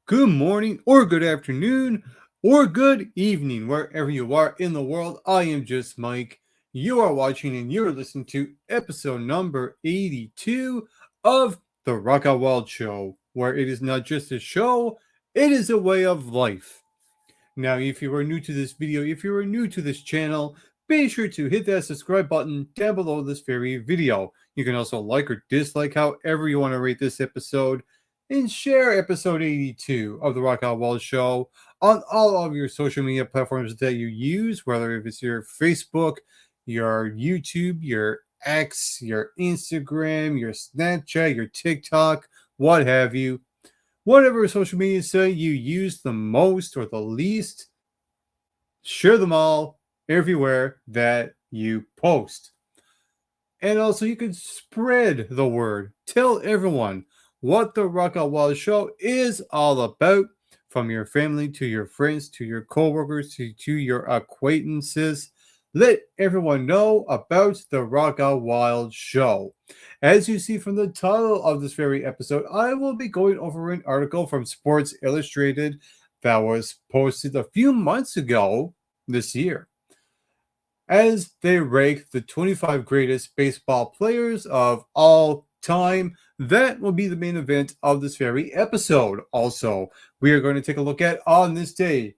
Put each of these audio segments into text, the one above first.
good morning, or good afternoon, or good evening, wherever you are in the world. I am just Mike. You are watching and you're listening to episode number 82 of The Rock Out Wild Show, where it is not just a show, it is a way of life. Now, if you are new to this video, if you are new to this channel, be sure to hit that subscribe button down below this very video. You can also like or dislike however you want to rate this episode, and share episode 82 of the Rock Out Wild Show on all of your social media platforms that you use, whether if it's your Facebook, your YouTube, your X, your Instagram, your Snapchat, your TikTok, what have you. Whatever social media site you use the most or the least, share them all everywhere that you post. And also, you can spread the word. Tell everyone what the Rock Out Wild Show is all about, from your family to your friends to your coworkers to your acquaintances. Let everyone know about the Rock Out Wild Show. As you see from the title of this very episode, I will be going over an article from Sports Illustrated that was posted a few months ago this year, as they rank the 25 greatest baseball players of all time. That will be the main event of this very episode. Also, we are going to take a look at on this day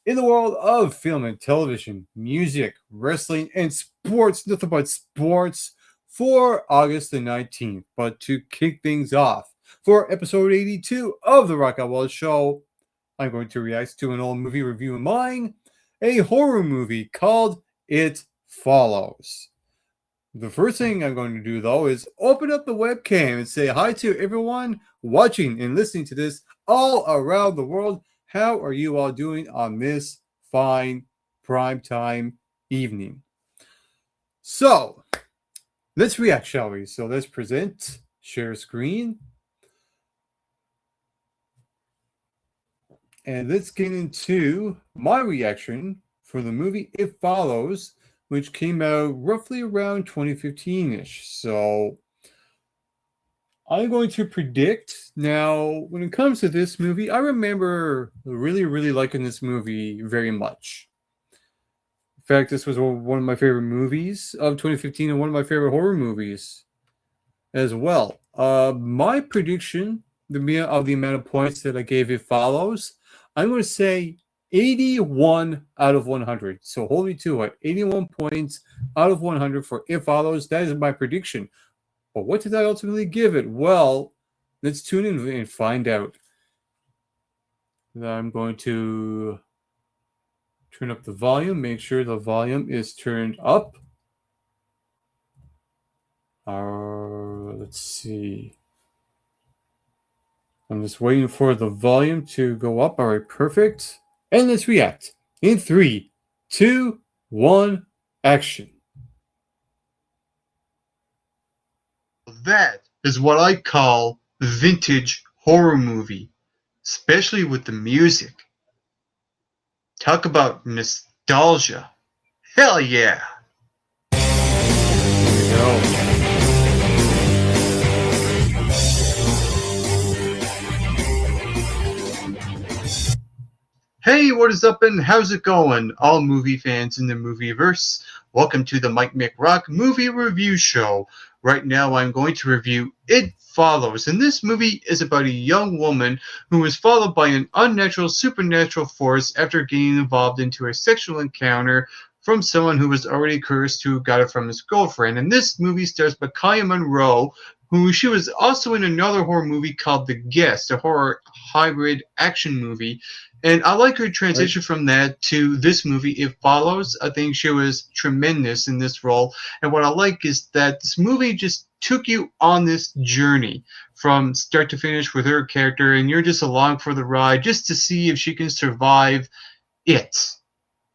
in the world of film and television, music, wrestling, and sports, nothing but sports, for August the 19th. But to kick things off, for episode 82 of The Rock Out Wild Show, I'm going to react to an old movie review of mine, a horror movie called It Follows. The first thing I'm going to do, though, is open up the webcam and say hi to everyone watching and listening to this all around the world. How are you all doing on this fine primetime evening? So, let's react, shall we? So let's present, share screen, and let's get into my reaction for the movie It Follows, which came out roughly around 2015-ish. So I'm going to predict. Now, when it comes to this movie, I remember really liking this movie very much. In fact, this was one of my favorite movies of 2015 and one of my favorite horror movies as well. My prediction of the amount of points that I gave It Follows, I'm going to say 81 out of 100. So hold me to it. 81 points out of 100 for It Follows. That is my prediction. But what did I ultimately give it? Well, let's tune in and find out. I'm going to turn up the volume. Make sure the volume is turned up. Let's see. I'm just waiting for the volume to go up. All right, perfect. And let's react in 3, 2, 1, action. That is what I call vintage horror movie, especially with the music. Talk about nostalgia. Hell yeah. Here we go. Hey, what is up and how's it going, all movie fans in the movieverse? Welcome to the Mike McRock Movie Review Show. Right now I'm going to review It Follows, and this movie is about a young woman who is followed by an unnatural supernatural force after getting involved into a sexual encounter from someone who was already cursed, who got it from his girlfriend. And this movie stars Micaiah Monroe, who she was also in another horror movie called The Guest, a horror hybrid action movie. And I like her transition from that to this movie, It Follows. I think she was tremendous in this role. And what I like is that this movie just took you on this journey from start to finish with her character, and you're just along for the ride just to see if she can survive it.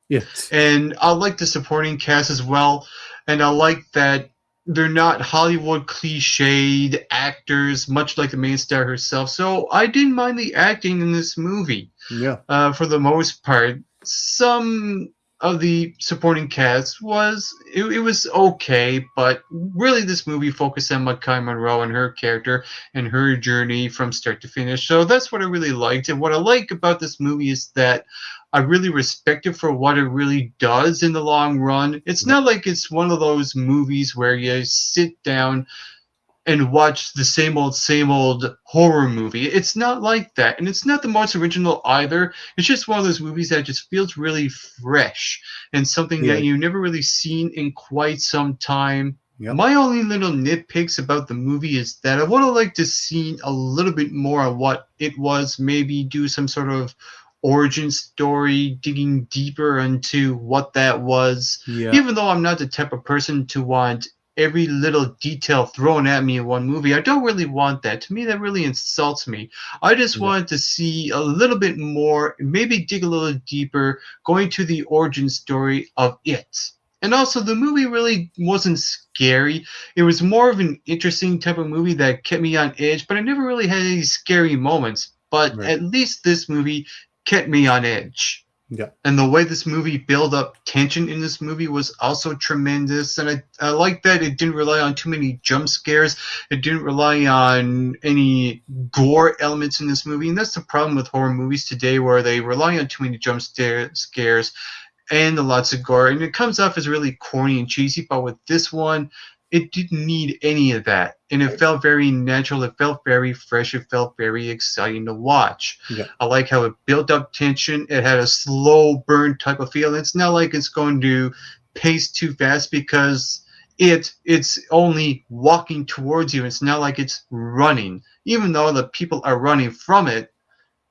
Yes. And I like the supporting cast as well. And I like that they're not Hollywood cliched actors, much like the main star herself. So I didn't mind the acting in this movie. Yeah. For the most part, some of the supporting cast it was okay, but really this movie focused on Makai Monroe and her character and her journey from start to finish. So that's what I really liked. And what I like about this movie is that I really respect it for what it really does in the long run. It's Yep. not like it's one of those movies where you sit down and watch the same old horror movie. It's not like that. And it's not the most original either. It's just one of those movies that just feels really fresh and something Yeah. that you've never really seen in quite some time. Yep. My only little nitpicks about the movie is that I would have liked to see a little bit more on what it was, maybe do some sort of origin story, digging deeper into what that was. Yeah. Even though I'm not the type of person to want every little detail thrown at me in one movie. I don't really want that. To me, that really insults me. I just Yeah. wanted to see a little bit more, maybe dig a little deeper, going to the origin story of it. And also, the movie really wasn't scary. It was more of an interesting type of movie that kept me on edge, but I never really had any scary moments. But Right. at least this movie kept me on edge. Yeah. And the way this movie built up tension in this movie was also tremendous. And I like that it didn't rely on too many jump scares. It didn't rely on any gore elements in this movie. And that's the problem with horror movies today, where they rely on too many scares and lots of gore. And it comes off as really corny and cheesy. But with this one, it didn't need any of that. And it felt very natural. It felt very fresh. It felt very exciting to watch. Yeah. I like how it built up tension. It had a slow burn type of feel. It's not like it's going to pace too fast because it's only walking towards you. It's not like it's running. Even though the people are running from it,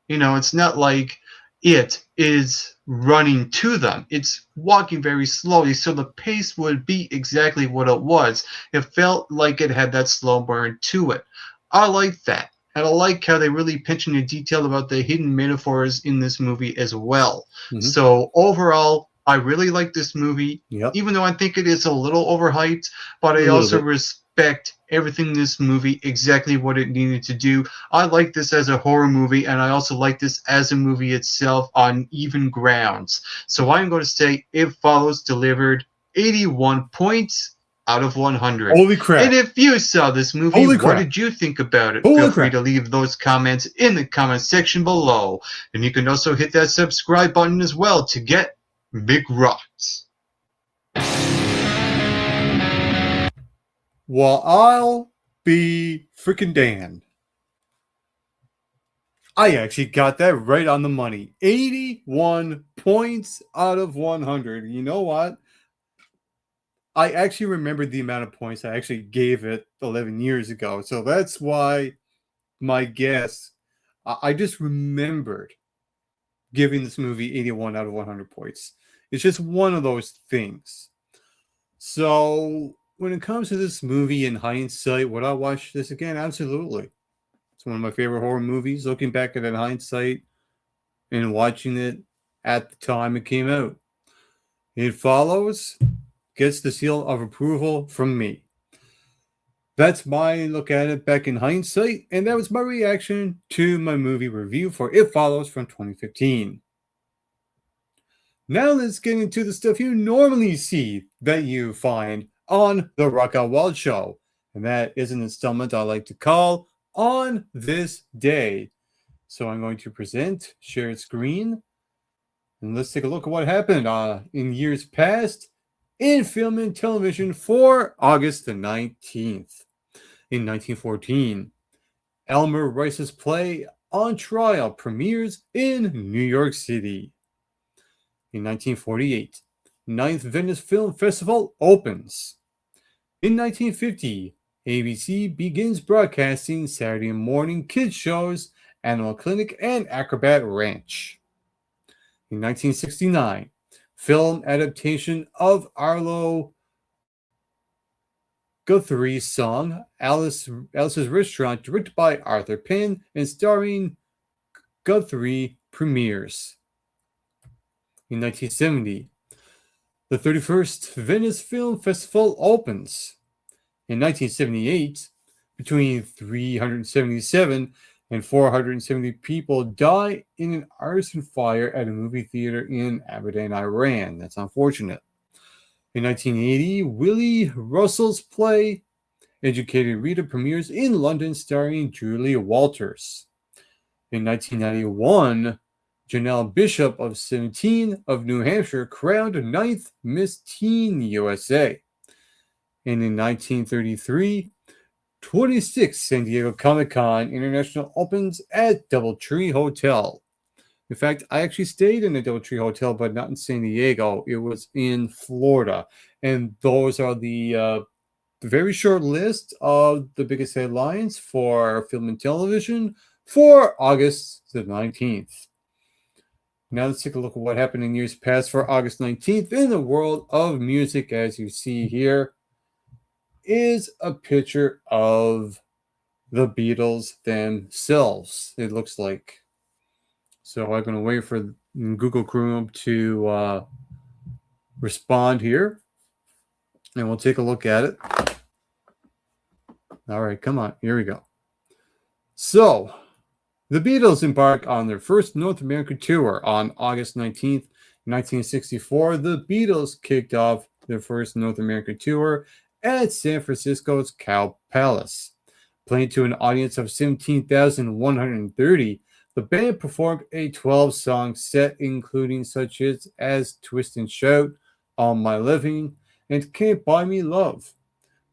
it's not like it is running to them. It's walking very slowly, so the pace would be exactly what it was. It felt like it had that slow burn to it. I like that. And I like how they really pinch into detail about the hidden metaphors in this movie as well. Mm-hmm. So overall, I really like this movie, Yep. even though I think it is a little overhyped, but A I little also bit. respect everything in this movie exactly what it needed to do. I like this as a horror movie, and I also like this as a movie itself on even grounds. So I'm going to say It Follows delivered 81 points out of 100. Holy And crap. if you saw this movie, Holy what crap. did you think about it? Feel Holy free crap. to leave those comments in the comment section below. And you can also hit that subscribe button as well to get big rocks. Well, I'll be freaking damned. I actually got that right on the money. 81 points out of 100. You know what? I actually remembered the amount of points I actually gave it 11 years ago. So that's why my guess, I just remembered giving this movie 81 out of 100 points. It's just one of those things. So when it comes to this movie in hindsight, would I watch this again? Absolutely. It's one of my favorite horror movies. Looking back at it in hindsight and watching it at the time it came out. It Follows gets the seal of approval from me. That's my look at it back in hindsight, and that was my reaction to my movie review for It Follows from 2015. Now let's get into the stuff you normally see that you find on the Rock Out Wild Show, and that is an installment I like to call On This Day. So I'm going to present shared screen, and let's take a look at what happened in years past in film and television for August the 19th. In 1914, Elmer Rice's play On Trial premieres in New York City. In 1948, Ninth Venice Film Festival opens. In 1950, ABC begins broadcasting Saturday morning kids shows Animal Clinic and Acrobat Ranch. In 1969, film adaptation of Arlo Guthrie's song Alice's Restaurant, directed by Arthur Penn and starring Guthrie, premieres. In 1970, the 31st Venice Film Festival opens. In 1978, between 377 and 470 people die in an arson fire at a movie theater in Abadan, Iran. That's unfortunate. In 1980, Willie Russell's play Educated Rita premieres in London, starring Julia Walters. In 1991, Janelle Bishop of 17 of New Hampshire crowned 9th Miss Teen USA. And in 1933, 26th San Diego Comic-Con International opens at DoubleTree Hotel. In fact, I actually stayed in the DoubleTree Hotel, but not in San Diego. It was in Florida. And those are the very short list of the biggest headlines for film and television for August the 19th. Now let's take a look at what happened in years past for August 19th in the world of music. As you see here is a picture of the Beatles themselves, it looks like. So I'm going to wait for Google Chrome to respond here, and we'll take a look at it. All right, come on. Here we go. So, the Beatles embark on their first North American tour on August 19th, 1964. The Beatles kicked off their first North American tour at San Francisco's Cow Palace. Playing to an audience of 17,130, the band performed a 12-song set, including such hits as Twist and Shout, All My Living, and Can't Buy Me Love.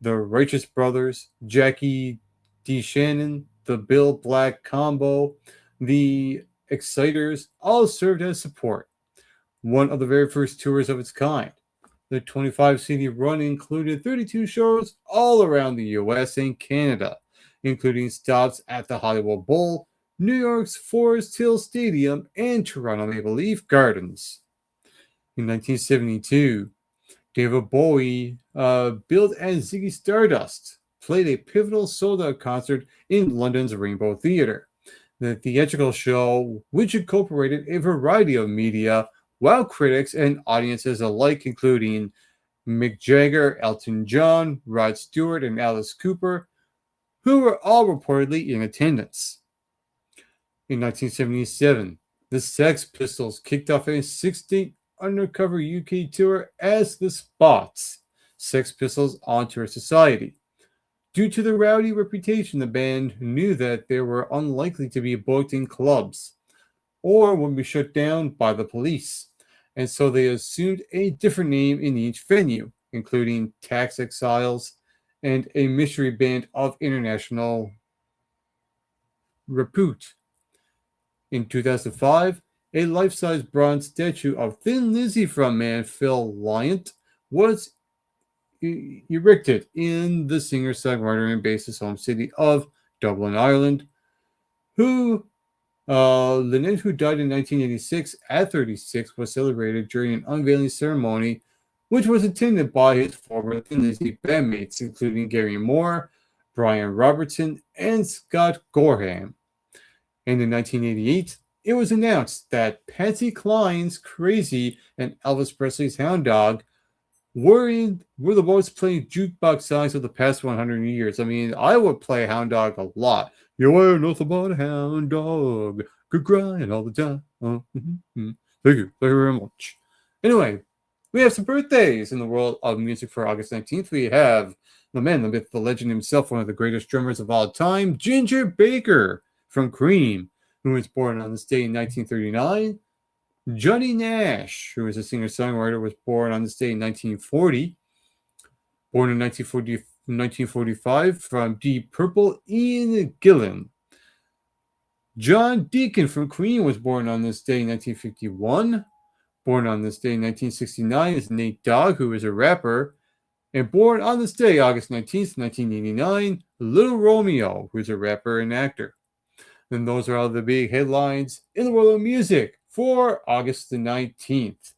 The Righteous Brothers, Jackie DeShannon, the Bill Black Combo, the Exciters all served as support. One of the very first tours of its kind. The 25-city run included 32 shows all around the U.S. and Canada, including stops at the Hollywood Bowl, New York's Forest Hill Stadium, and Toronto Maple Leaf Gardens. In 1972, David Bowie, billed as Ziggy Stardust, played a pivotal sold-out concert in London's Rainbow Theatre. The theatrical show, which incorporated a variety of media, wowed critics and audiences alike, including Mick Jagger, Elton John, Rod Stewart, and Alice Cooper, who were all reportedly in attendance. In 1977, the Sex Pistols kicked off a 6-date undercover UK tour as the Spots, Sex Pistols on Tour Society. Due to the rowdy reputation, the band knew that they were unlikely to be booked in clubs or would be shut down by the police, and so they assumed a different name in each venue, including Tax Exiles and a mystery band of international repute. In 2005, a life-size bronze statue of Thin Lizzy frontman Phil Lynott was erected in the singer-songwriter and bassist home city of Dublin, Ireland, Lynott, who died in 1986 at 36, was celebrated during an unveiling ceremony which was attended by his former Thin Lizzy bandmates, including Gary Moore, Brian Robertson, and Scott Gorham. And in 1988, it was announced that Patsy Cline's Crazy and Elvis Presley's Hound Dog were the most played jukebox songs of the past 100 years. I mean, I would play Hound Dog a lot. You ain't nothing but a hound dog, good crying all the time. Thank you very much. Anyway, we have some birthdays in the world of music for August 19th. We have the man, the myth, the legend himself, one of the greatest drummers of all time, Ginger Baker from Cream, who was born on this day in 1939. Johnny Nash, who is a singer-songwriter, was born on this day in 1940. Born in 1945 from Deep Purple, Ian Gillan. John Deacon from Queen was born on this day in 1951. Born on this day in 1969 is Nate Dogg, who is a rapper. And born on this day, August 19th, 1989, Little Romeo, who is a rapper and actor. And those are all the big headlines in the world of music for August the 19th.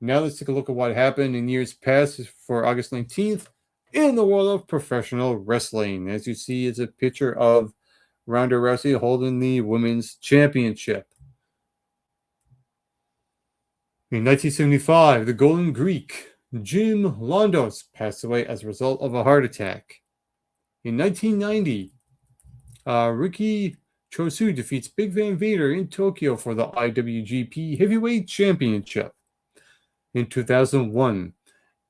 Now let's take a look at what happened in years past for August 19th in the world of professional wrestling. As you see, is a picture of Ronda Rousey holding the women's championship. In 1975, the Golden Greek, Jim Londos, passed away as a result of a heart attack. In 1990, Riki Chosu defeats Big Van Vader in Tokyo for the IWGP Heavyweight Championship. In 2001,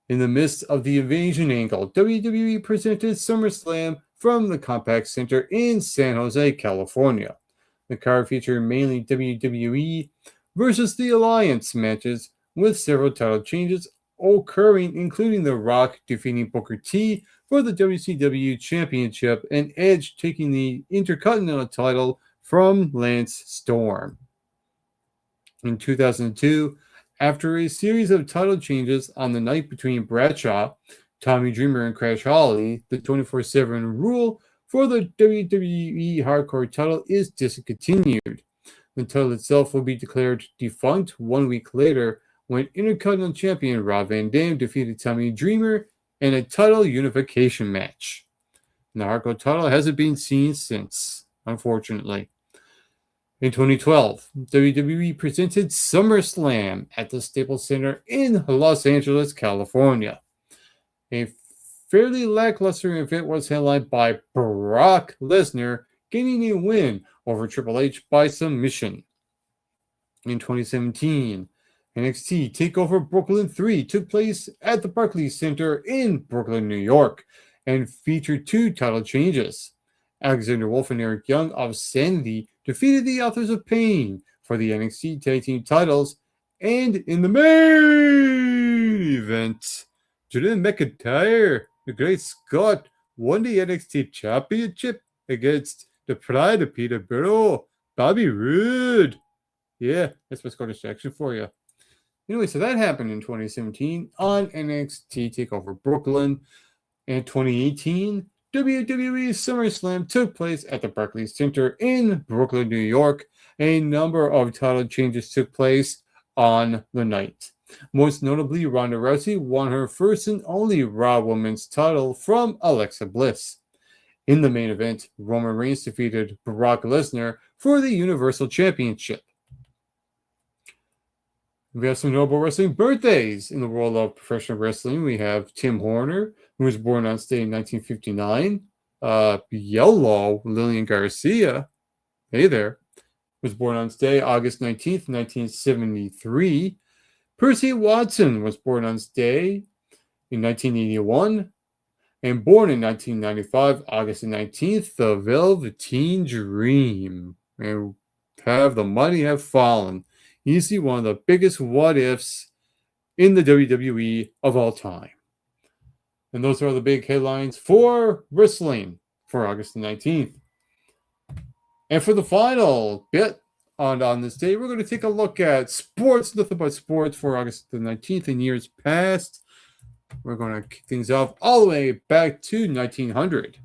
in the midst of the invasion angle, WWE presented SummerSlam from the Compaq Center in San Jose, California. The card featured mainly WWE versus the Alliance matches, with several title changes occurring, including The Rock defeating Booker T for the WCW Championship and Edge taking the Intercontinental title from Lance Storm. In 2002, after a series of title changes on the night between Bradshaw, Tommy Dreamer, and Crash Holly, the 24/7 rule for the WWE Hardcore title is discontinued. The title itself will be declared defunct 1 week later when Intercontinental Champion Rob Van Dam defeated Tommy Dreamer in a title unification match. And the Hardcore title hasn't been seen since, unfortunately. In 2012, WWE presented SummerSlam at the Staples Center in Los Angeles, California. A fairly lackluster event was headlined by Brock Lesnar gaining a win over Triple H by submission. In 2017, NXT TakeOver Brooklyn 3 took place at the Barclays Center in Brooklyn, New York, and featured 2 title changes. Alexander Wolf and Eric Young of Sanity defeated the Authors of Pain for the NXT Tag Team titles, and in the main event, Drew McIntyre, the Great Scott, won the NXT Championship against the Pride of Peterborough, Bobby Roode. Yeah, that's my Scottish accent for you. Anyway, so that happened in 2017 on NXT TakeOver Brooklyn. In 2018, WWE SummerSlam took place at the Barclays Center in Brooklyn, New York. A number of title changes took place on the night. Most notably, Ronda Rousey won her first and only Raw Women's title from Alexa Bliss. In the main event, Roman Reigns defeated Brock Lesnar for the Universal Championship. We have some notable wrestling birthdays in the world of professional wrestling. We have Tim Horner, who was born on this day in 1959. Yellow Lillian Garcia, hey there, was born on this day, August 19th, 1973. Percy Watson was born on this day in 1981. And born in 1995, August 19th, the Velveteen Dream. And have the mighty have fallen. Easily one of the biggest what-ifs in the WWE of all time. And those are the big headlines for wrestling for August the 19th. And for the final bit on this day, we're going to take a look at sports, nothing but sports for August the 19th in years past. We're going to kick things off all the way back to 1900,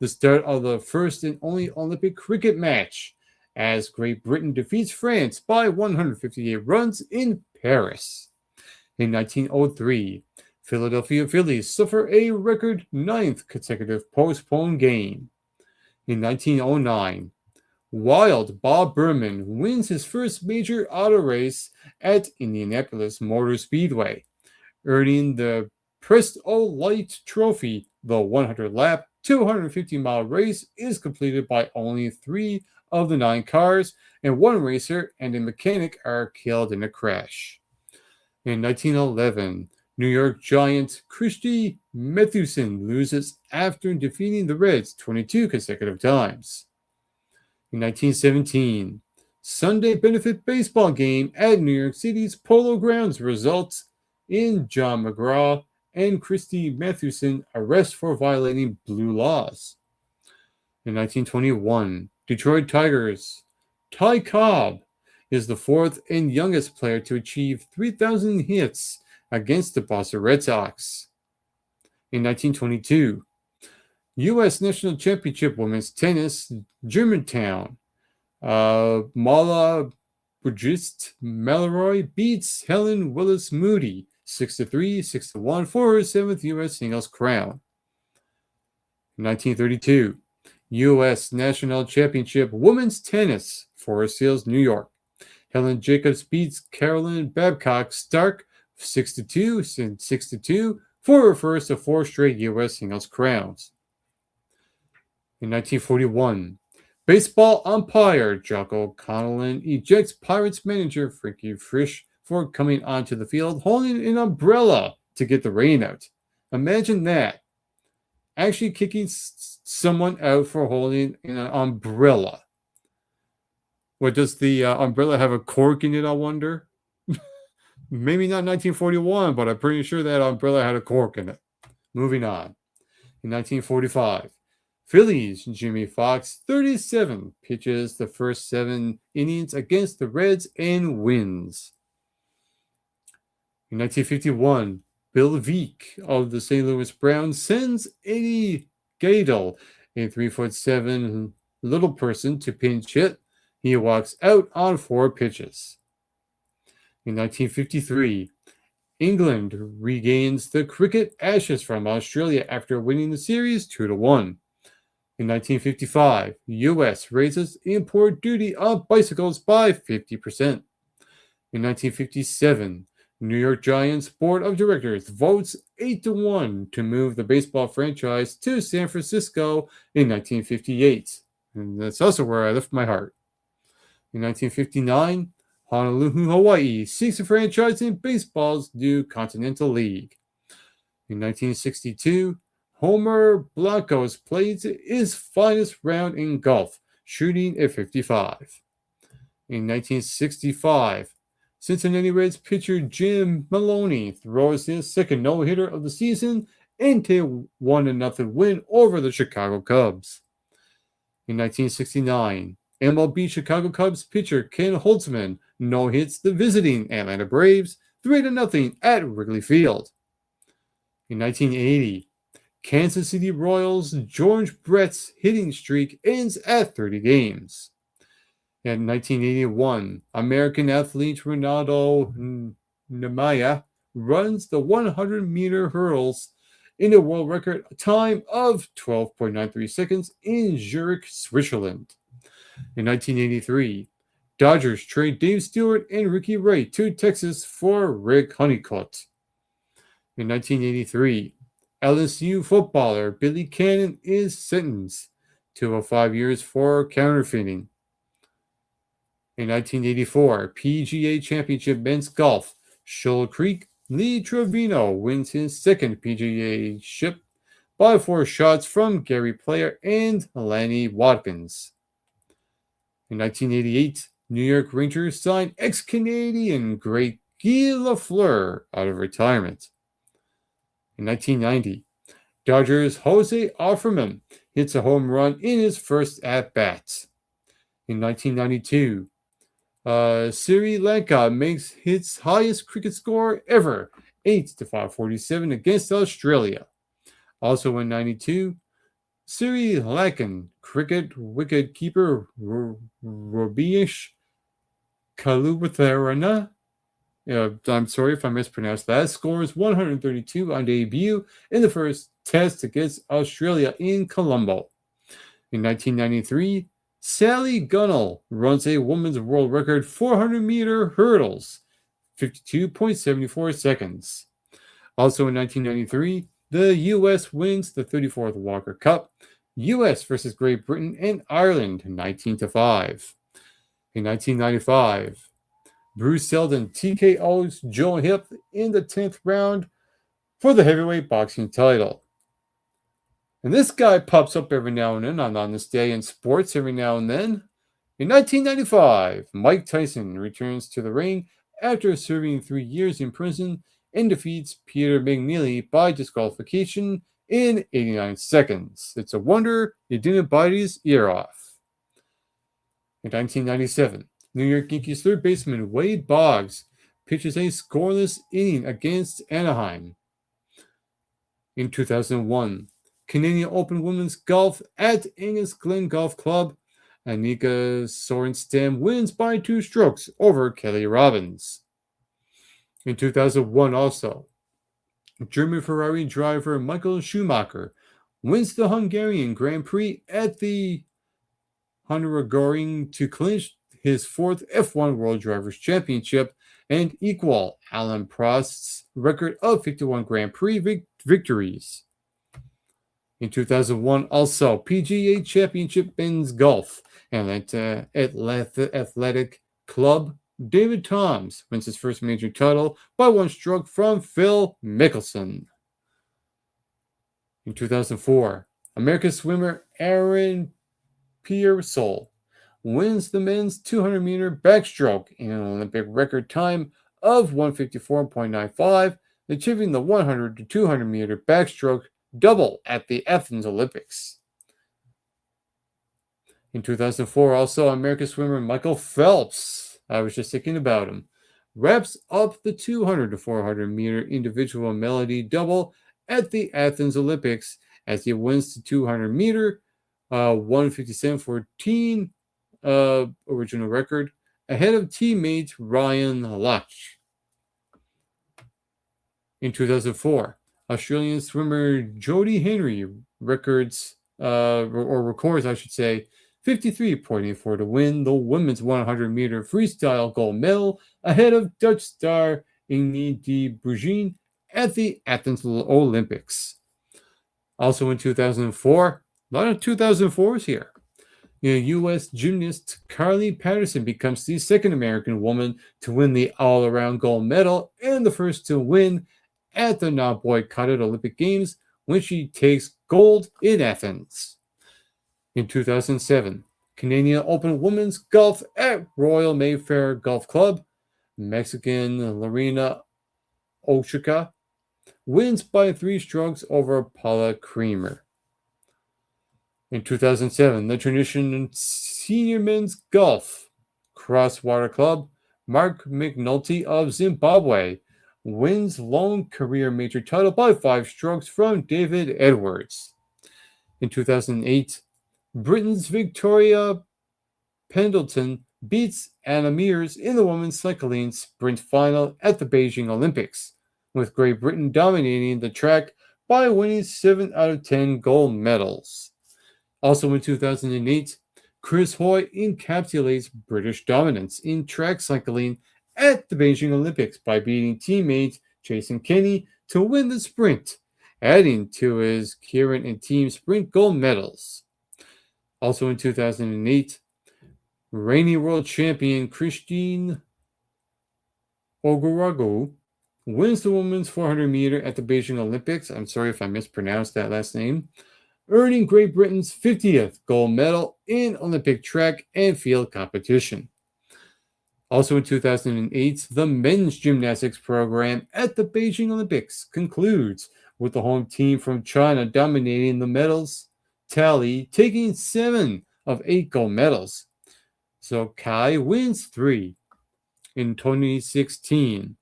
the start of the first and only Olympic cricket match, as Great Britain defeats France by 158 runs in Paris. In 1903, Philadelphia Phillies suffer a record 9th consecutive postponed game. In 1909, Wild Bob Berman wins his first major auto race at Indianapolis Motor Speedway, earning the Presto Light Trophy. The 100-lap, 250-mile race is completed by only 3 of the 9 cars, and 1 racer and a mechanic are killed in a crash. In 1911, New York Giants Christy Mathewson loses after defeating the Reds 22 consecutive times. In 1917, Sunday benefit baseball game at New York City's Polo Grounds results in John McGraw and Christy Mathewson arrest for violating blue laws. In 1921, Detroit Tigers Ty Cobb is the 4th and youngest player to achieve 3,000 hits against the Boston Red Sox. In 1922, U.S. National Championship Women's Tennis, Germantown. Mala Bujist Mallory beats Helen Willis Moody 6-3, 6-1 for her 7th U.S. singles crown. In 1932, U.S. National Championship Women's Tennis, Forest Hills, New York. Helen Jacobs beats Carolyn Babcock Stark 6-2 and 6-2 for her first of 4 straight U.S. singles crowns. In 1941, Baseball umpire Jocko Connellan ejects Pirates manager Frankie Frisch for coming onto the field holding an umbrella to get the rain out. Imagine that. Actually kicking someone out for holding an umbrella. What, does the umbrella have a cork in it, I wonder? Maybe not 1941, but I'm pretty sure that umbrella had a cork in it. Moving on. In 1945, Phillies Jimmy Fox, 37, pitches the first 7 innings against the Reds and wins. In 1951, Bill Veeck of the St. Louis Browns sends Eddie Gadel, a 3'7" little person, to pinch hit. He walks out on 4 pitches. In 1953, England regains the cricket ashes from Australia after winning the series 2-1. In 1955, U.S. raises import duty on bicycles by 50%. In 1957, New York Giants Board of Directors votes 8-1 to move the baseball franchise to San Francisco in 1958. And that's also where I lift my heart. In 1959, Honolulu, Hawaii seeks a franchise in baseball's new Continental League. In 1962, Homer Blancos played his finest round in golf, shooting a 55. In 1965, Cincinnati Reds pitcher Jim Maloney throws his second no-hitter of the season into a 1-0 win over the Chicago Cubs. In 1969, MLB Chicago Cubs pitcher Ken Holtzman no-hits the visiting Atlanta Braves 3-0 at Wrigley Field. In 1980, Kansas City Royals George Brett's hitting streak ends at 30 games. In 1981, American athlete Ronaldo Nemaya runs the 100-meter hurdles in a world record time of 12.93 seconds in Zurich, Switzerland. In 1983, Dodgers trade Dave Stewart and Ricky Wright to Texas for Rick Honeycutt. In 1983, LSU footballer Billy Cannon is sentenced to 5 years for counterfeiting. In 1984, PGA Championship Men's Golf, Shoal Creek, Lee Trevino wins his second PGA ship by 4 shots from Gary Player and Lanny Watkins. In 1988, New York Rangers signed ex-Canadian great Guy Lafleur out of retirement. In 1990, Dodgers Jose Offerman hits a home run in his first at-bat. In 1992, Sri Lanka makes its highest cricket score ever, 8-547 against Australia. Also in 92, Sri Lankan cricket wicket-keeper Robish Kaluwitharana, I'm sorry if I mispronounced that, scores 132 on debut in the first test against Australia in Colombo. In 1993, Sally Gunnell runs a women's world record 400-meter hurdles, 52.74 seconds. Also in 1993, the U.S. wins the 34th Walker Cup, U.S. versus Great Britain and Ireland, 19-5. In 1995, Bruce Seldon TKO's Joe Hip in the 10th round for the heavyweight boxing title. And this guy pops up every now and then on this day in sports every now and then. In 1995, Mike Tyson returns to the ring after serving 3 years in prison and defeats Peter McNeely by disqualification in 89 seconds. It's a wonder he didn't bite his ear off. In 1997, New York Yankees third baseman Wade Boggs pitches a scoreless inning against Anaheim. In 2001, Canadian Open Women's Golf at Angus Glen Golf Club, Annika Sorenstam wins by 2 strokes over Kelly Robbins. In 2001 also, German Ferrari driver Michael Schumacher wins the Hungarian Grand Prix at the Hungaroring to clinch his 4th F1 World Drivers' Championship and equal Alain Prost's record of 51 Grand Prix victories. In 2001, also PGA Championship Men's Golf and Athletic Club. David Toms wins his first major title by one stroke from Phil Mickelson. In 2004, American swimmer Aaron Peirsol wins the men's 200-meter backstroke in an Olympic record time of 154.95, achieving the 100 to 200-meter backstroke double at the Athens Olympics. In 2004, also, American swimmer Michael Phelps, I was just thinking about him, wraps up the 200 to 400-meter individual medley double at the Athens Olympics as he wins the 200-meter 157.14 original record ahead of teammate Ryan Lach. In 2004, Australian swimmer Jodie Henry records 53.84 to win the women's 100-meter freestyle gold medal ahead of Dutch star Inge de Bruijn at the Athens Olympics. Also in 2004, a lot of 2004s here. U.S. gymnast Carly Patterson becomes the second American woman to win the all-around gold medal and the first to win at the now boycotted Olympic Games when she takes gold in Athens. In 2007, Canadian Open Women's Golf at Royal Mayfair Golf Club, Mexican Lorena Ochoa wins by 3 strokes over Paula Creamer. In 2007, the Tradition Senior Men's Golf Crosswater Club, Mark McNulty of Zimbabwe wins lone career major title by 5 strokes from David Edwards. In 2008, Britain's Victoria Pendleton beats Anna Meares in the women's cycling sprint final at the Beijing Olympics, with Great Britain dominating the track by winning 7 out of 10 gold medals. Also in 2008, Chris Hoy encapsulates British dominance in track cycling at the Beijing Olympics by beating teammate Jason Kenny to win the sprint, adding to his Kieran and team sprint gold medals. Also in 2008, reigning world champion Christine Ogorago wins the women's 400 meter at the Beijing Olympics. I'm sorry if I mispronounced that last name, earning Great Britain's 50th gold medal in Olympic track and field competition. Also in 2008, the men's gymnastics program at the Beijing Olympics concludes with the home team from China dominating the medals tally, taking 7 of 8 gold medals. So Kai wins 3. In 2016,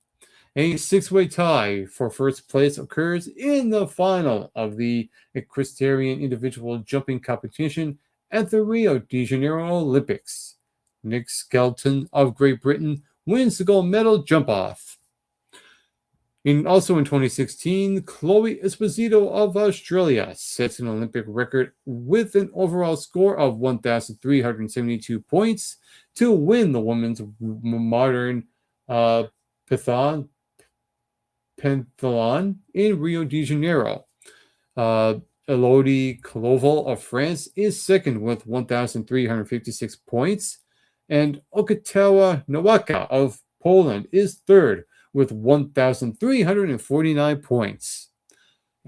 a 6-way tie for first place occurs in the final of the equestrian individual jumping competition at the Rio de Janeiro Olympics. Nick Skelton of Great Britain wins the gold medal jump-off. Also in 2016, Chloe Esposito of Australia sets an Olympic record with an overall score of 1,372 points to win the women's modern pentathlon in Rio de Janeiro. Elodie Koval of France is second with 1,356 points, and Okatawa Nowaka of Poland is third with 1,349 points.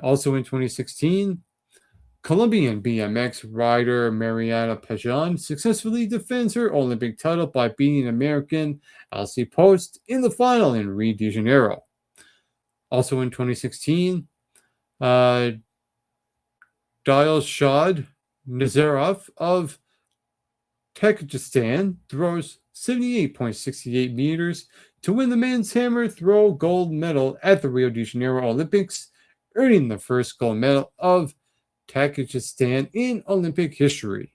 Also in 2016, Colombian BMX rider Mariana Pajan successfully defends her Olympic title by beating American Elsie Post in the final in Rio de Janeiro. Also in 2016, Dilshad Nazarov of Tajikistan throws 78.68 meters to win the men's hammer throw gold medal at the Rio de Janeiro Olympics, earning the first gold medal of Tajikistan in Olympic history.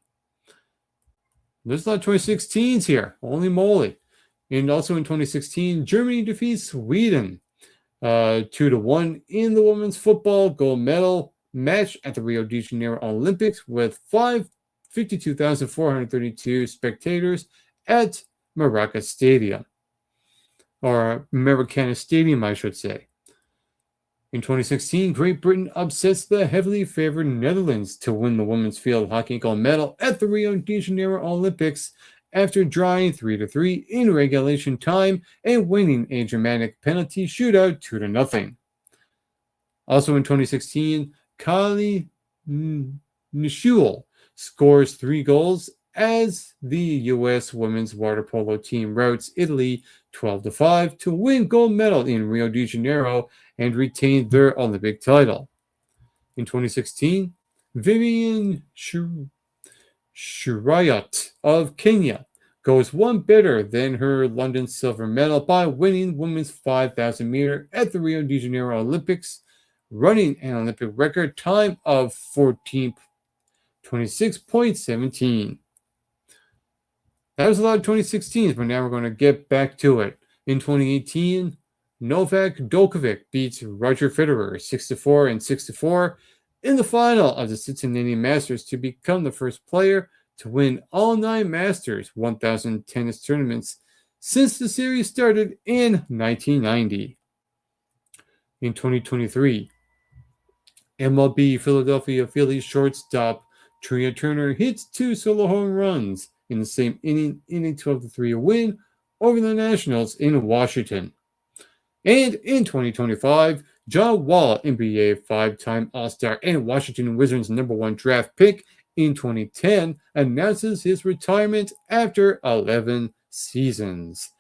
There's a lot of 2016s here. Holy moly. And also in 2016, Germany defeats Sweden 2-1 in the women's football gold medal match at the Rio de Janeiro Olympics with 52,432 spectators at Maracana Stadium. Or Maracana Stadium, I should say. In 2016, Great Britain upsets the heavily favored Netherlands to win the women's field hockey gold medal at the Rio de Janeiro Olympics after drawing 3-3 in regulation time and winning a dramatic penalty shootout 2-0. Also in 2016, Kali Nishul scores 3 goals as the U.S. women's water polo team routs Italy 12-5 to win gold medal in Rio de Janeiro and retain their Olympic title. In 2016, Vivian Shirayat of Kenya goes one better than her London silver medal by winning women's 5,000 meter at the Rio de Janeiro Olympics, running an Olympic record time of 14:26.17. That was a lot of 2016s, but now we're going to get back to it. In 2018, Novak Djokovic beats Roger Federer 6-4 and 6-4 in the final of the Cincinnati Masters to become the first player to win all 9 Masters 1000 tennis tournaments since the series started in 1990. In 2023, MLB Philadelphia Phillies shortstop Trea Turner hits 2 solo home runs in the same inning in a 12-3 win over the Nationals in Washington. And in 2025, John Wall, NBA 5-time All-Star and Washington Wizards #1 draft pick in 2010, announces his retirement after 11 seasons.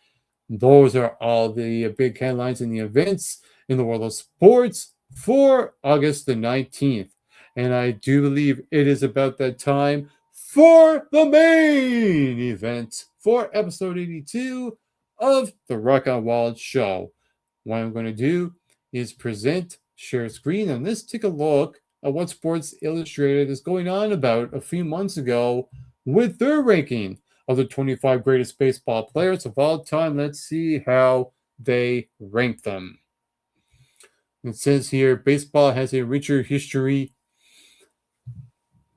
Those are all the big headlines and the events in the world of sports for August the 19th. And I do believe it is about that time for the main event for episode 82 of the Rock on Wild Show. What I'm going to do is share screen, and let's take a look at what Sports Illustrated is going on about a few months ago with their ranking of the 25 greatest baseball players of all time. Let's see how they rank them. It says here, baseball has a richer history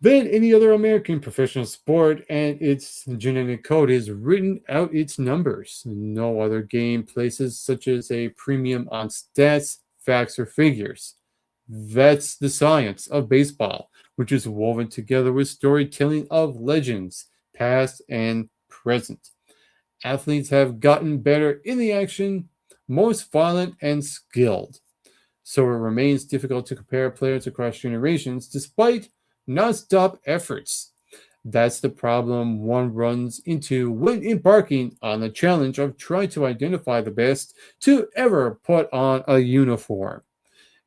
than any other American professional sport, and its genetic code has written out its numbers. No other game places such as a premium on stats, facts, or figures. That's the science of baseball, which is woven together with storytelling of legends, past and present. Athletes have gotten better in the action, most violent and skilled. So it remains difficult to compare players across generations despite non-stop efforts. That's the problem one runs into when embarking on the challenge of trying to identify the best to ever put on a uniform.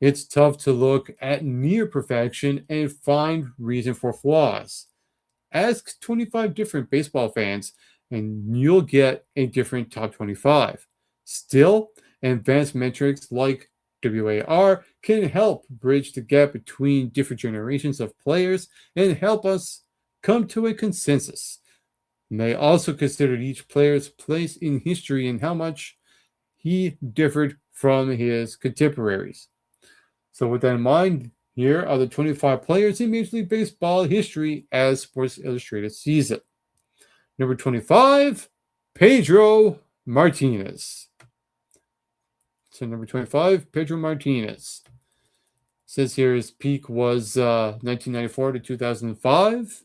It's tough to look at near perfection and find reason for flaws. Ask 25 different baseball fans and you'll get a different top 25. Still, advanced metrics like WAR can help bridge the gap between different generations of players and help us come to a consensus. They also considered each player's place in history and how much he differed from his contemporaries. So with that in mind, here are the 25 players in Major League Baseball history as Sports Illustrated sees it. Number 25, Pedro Martinez. So number 25, Pedro Martinez. It says here his peak was 1994 to 2005.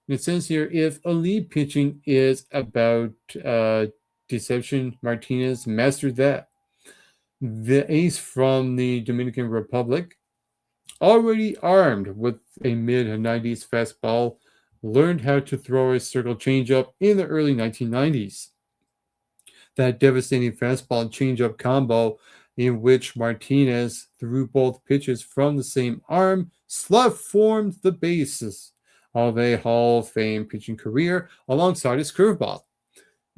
And it says here if elite pitching is about deception, Martinez mastered that. The ace from the Dominican Republic, already armed with a mid-90s fastball, learned how to throw a circle changeup in the early 1990s. That devastating fastball and changeup combo in which Martinez threw both pitches from the same arm slot formed the basis of a Hall of Fame pitching career alongside his curveball.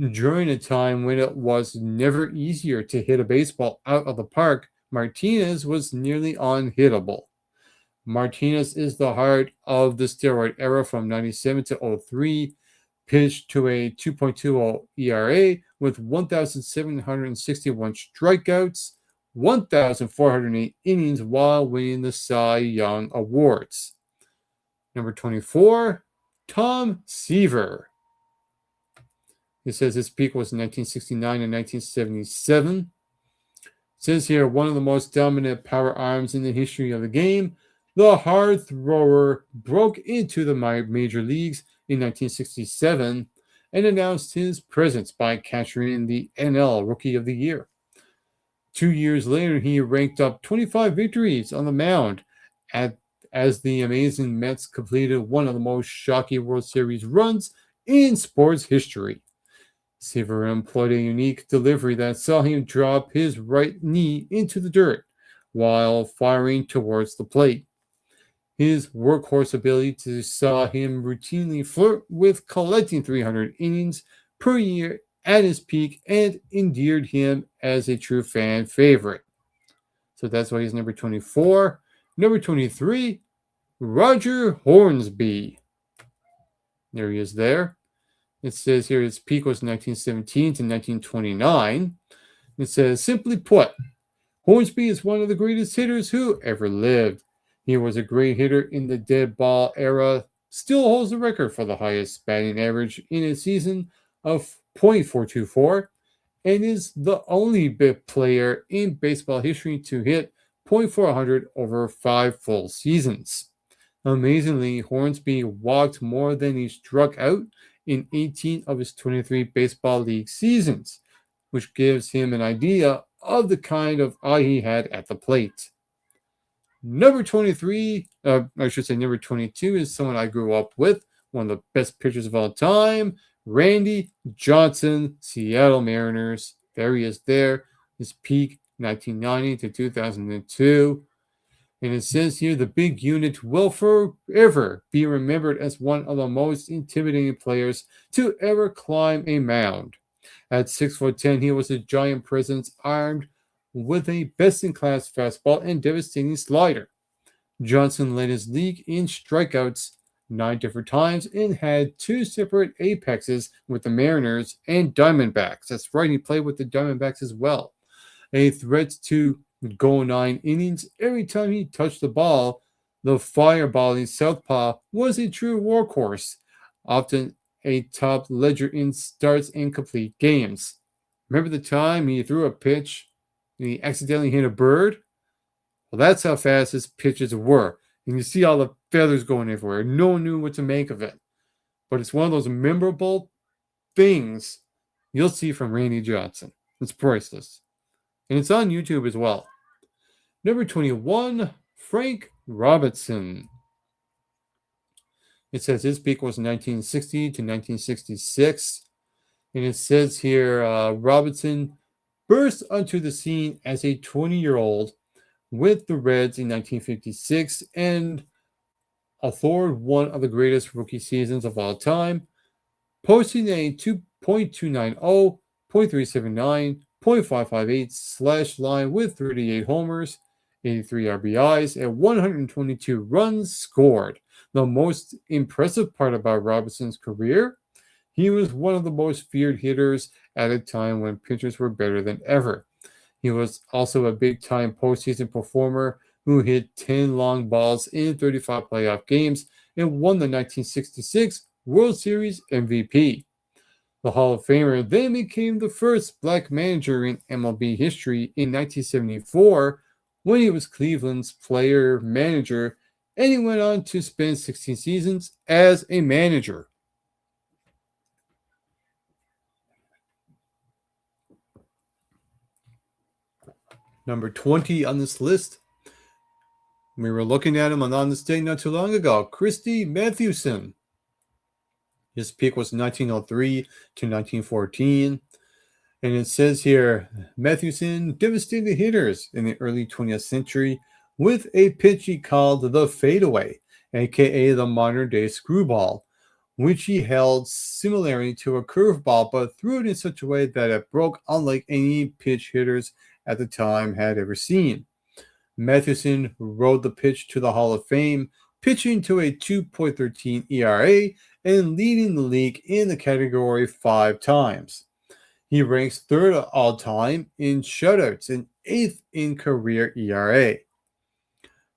During a time when it was never easier to hit a baseball out of the park, Martinez was nearly unhittable. Martinez is the heart of the steroid era from 97 to 03, pitched to a 2.20 ERA with 1,761 strikeouts, 1,408 innings while winning the Cy Young Awards. Number 24, Tom Seaver. It says his peak was in 1969 and 1977. It says here, one of the most dominant power arms in the history of the game, the hard thrower broke into the major leagues in 1967 and announced his presence by capturing the NL Rookie of the Year. 2 years later, he ranked up 25 victories on the mound as the amazing Mets completed one of the most shocking World Series runs in sports history. Seaver employed a unique delivery that saw him drop his right knee into the dirt while firing towards the plate. His workhorse ability saw him routinely flirt with collecting 300 innings per year at his peak and endeared him as a true fan favorite. So that's why he's number 24. Number 23, Roger Hornsby. There he is there. It says here his peak was 1917 to 1929. It says, simply put, Hornsby is one of the greatest hitters who ever lived. He was a great hitter in the dead ball era, still holds the record for the highest batting average in a season of .424, and is the only player in baseball history to hit .400 over 5 full seasons. Amazingly, Hornsby walked more than he struck out in 18 of his 23 baseball league seasons, which gives him an idea of the kind of eye he had at the plate. Number 22 is someone I grew up with, one of the best pitchers of all time, Randy Johnson, Seattle Mariners. There he is there. His peak, 1990 to 2002. And it says here, the big unit will forever be remembered as one of the most intimidating players to ever climb a mound. At 6'10", he was a giant presence armed with a best-in-class fastball and devastating slider. Johnson led his league in strikeouts 9 different times and had 2 separate apexes with the Mariners and Diamondbacks. That's right, he played with the Diamondbacks as well. A threat to go 9 innings every time he touched the ball. The fireballing southpaw was a true workhorse, often a top ledger in starts and complete games. Remember the time he threw a pitch and he accidentally hit a bird? Well, that's how fast his pitches were. And you see all the feathers going everywhere. No one knew what to make of it. But it's one of those memorable things you'll see from Randy Johnson. It's priceless. And it's on YouTube as well. Number 21, Frank Robinson. It says his peak was 1960 to 1966. And it says here, Robinson burst onto the scene as a 20-year-old with the Reds in 1956 and authored one of the greatest rookie seasons of all time, posting a 2.290, .379, .558 slash line with 38 homers, 83 RBIs, and 122 runs scored. The most impressive part about Robinson's career, he was one of the most feared hitters at a time when pitchers were better than ever. He was also a big-time postseason performer who hit 10 long balls in 35 playoff games and won the 1966 World Series MVP. The Hall of Famer then became the first black manager in MLB history in 1974 when he was Cleveland's player-manager, and he went on to spend 16 seasons as a manager. Number 20 on this list, we were looking at him on this day not too long ago, Christy Mathewson. His peak was 1903 to 1914. And it says here, Mathewson devastated hitters in the early 20th century with a pitch he called the fadeaway, aka the modern-day screwball, which he held similarly to a curveball, but threw it in such a way that it broke unlike any pitch hitters at the time had ever seen. Mathewson rode the pitch to the Hall of Fame, pitching to a 2.13 ERA and leading the league in the category 5 times. He ranks 3rd all time in shutouts and 8th in career ERA.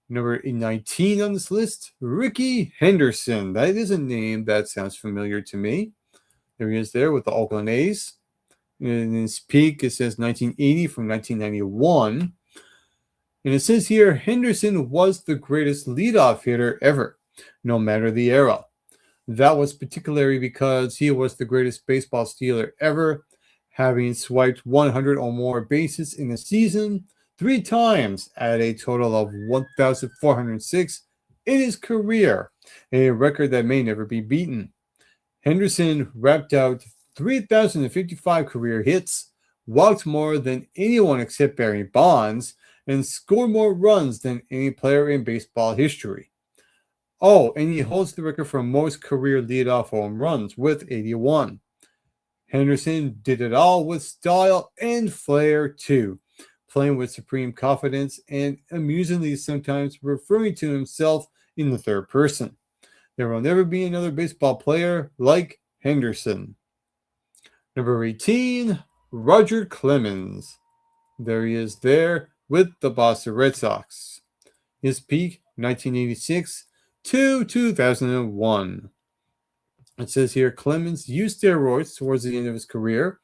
Number 19 on this list, Rickey Henderson. That is a name that sounds familiar to me. There he is there with the Oakland A's. In his peak, it says 1980 from 1991. And it says here, Henderson was the greatest leadoff hitter ever, no matter the era. That was particularly because he was the greatest baseball stealer ever, having swiped 100 or more bases in a season 3 times at a total of 1,406 in his career, a record that may never be beaten. Henderson wrapped out 3,055 career hits, walked more than anyone except Barry Bonds, and scored more runs than any player in baseball history. Oh, and he holds the record for most career leadoff home runs with 81. Henderson did it all with style and flair, too, playing with supreme confidence and amusingly sometimes referring to himself in the third person. There will never be another baseball player like Henderson. Number 18, Roger Clemens. There he is there with the Boston Red Sox. His peak, 1986 to 2001. It says here, Clemens used steroids towards the end of his career,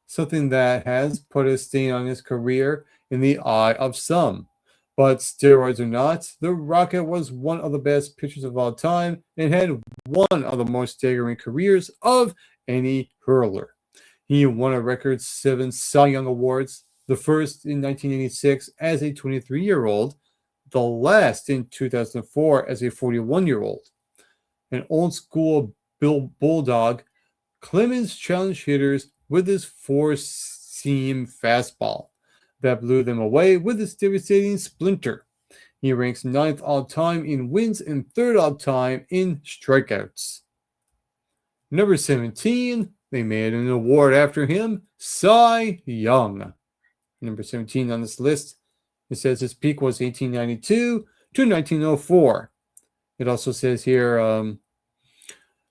something that has put a stain on his career in the eye of some. But steroids or not, the Rocket was one of the best pitchers of all time and had one of the most staggering careers of any hurler. He won a record 7 Cy Young Awards, the first in 1986 as a 23-year-old, the last in 2004 as a 41-year-old. An old-school bulldog, Clemens challenged hitters with his four-seam fastball that blew them away with his devastating splinter. He ranks 9th all-time in wins and 3rd all-time in strikeouts. Number 17, they made an award after him, Cy Young. Number 17 on this list, it says his peak was 1892 to 1904. It also says here,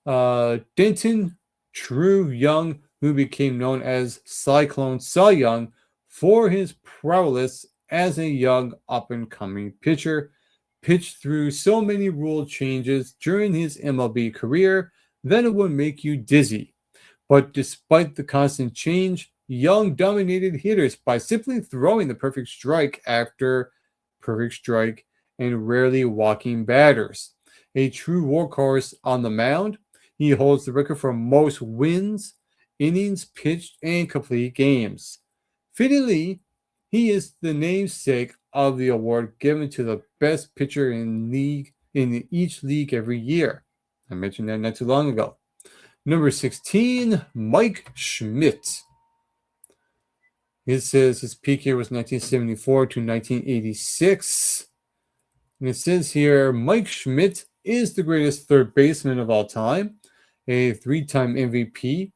Denton True Young, who became known as Cyclone Cy Young for his prowess as a young up-and-coming pitcher, pitched through so many rule changes during his MLB career that it would make you dizzy. But despite the constant change, Young dominated hitters by simply throwing the perfect strike after perfect strike and rarely walking batters. A true workhorse on the mound, he holds the record for most wins, innings pitched, and complete games. Fittingly, he is the namesake of the award given to the best pitcher in each league every year. I mentioned that not too long ago. Number 16, Mike Schmidt. It says his peak year was 1974 to 1986. And it says here, Mike Schmidt is the greatest third baseman of all time, a 3-time MVP.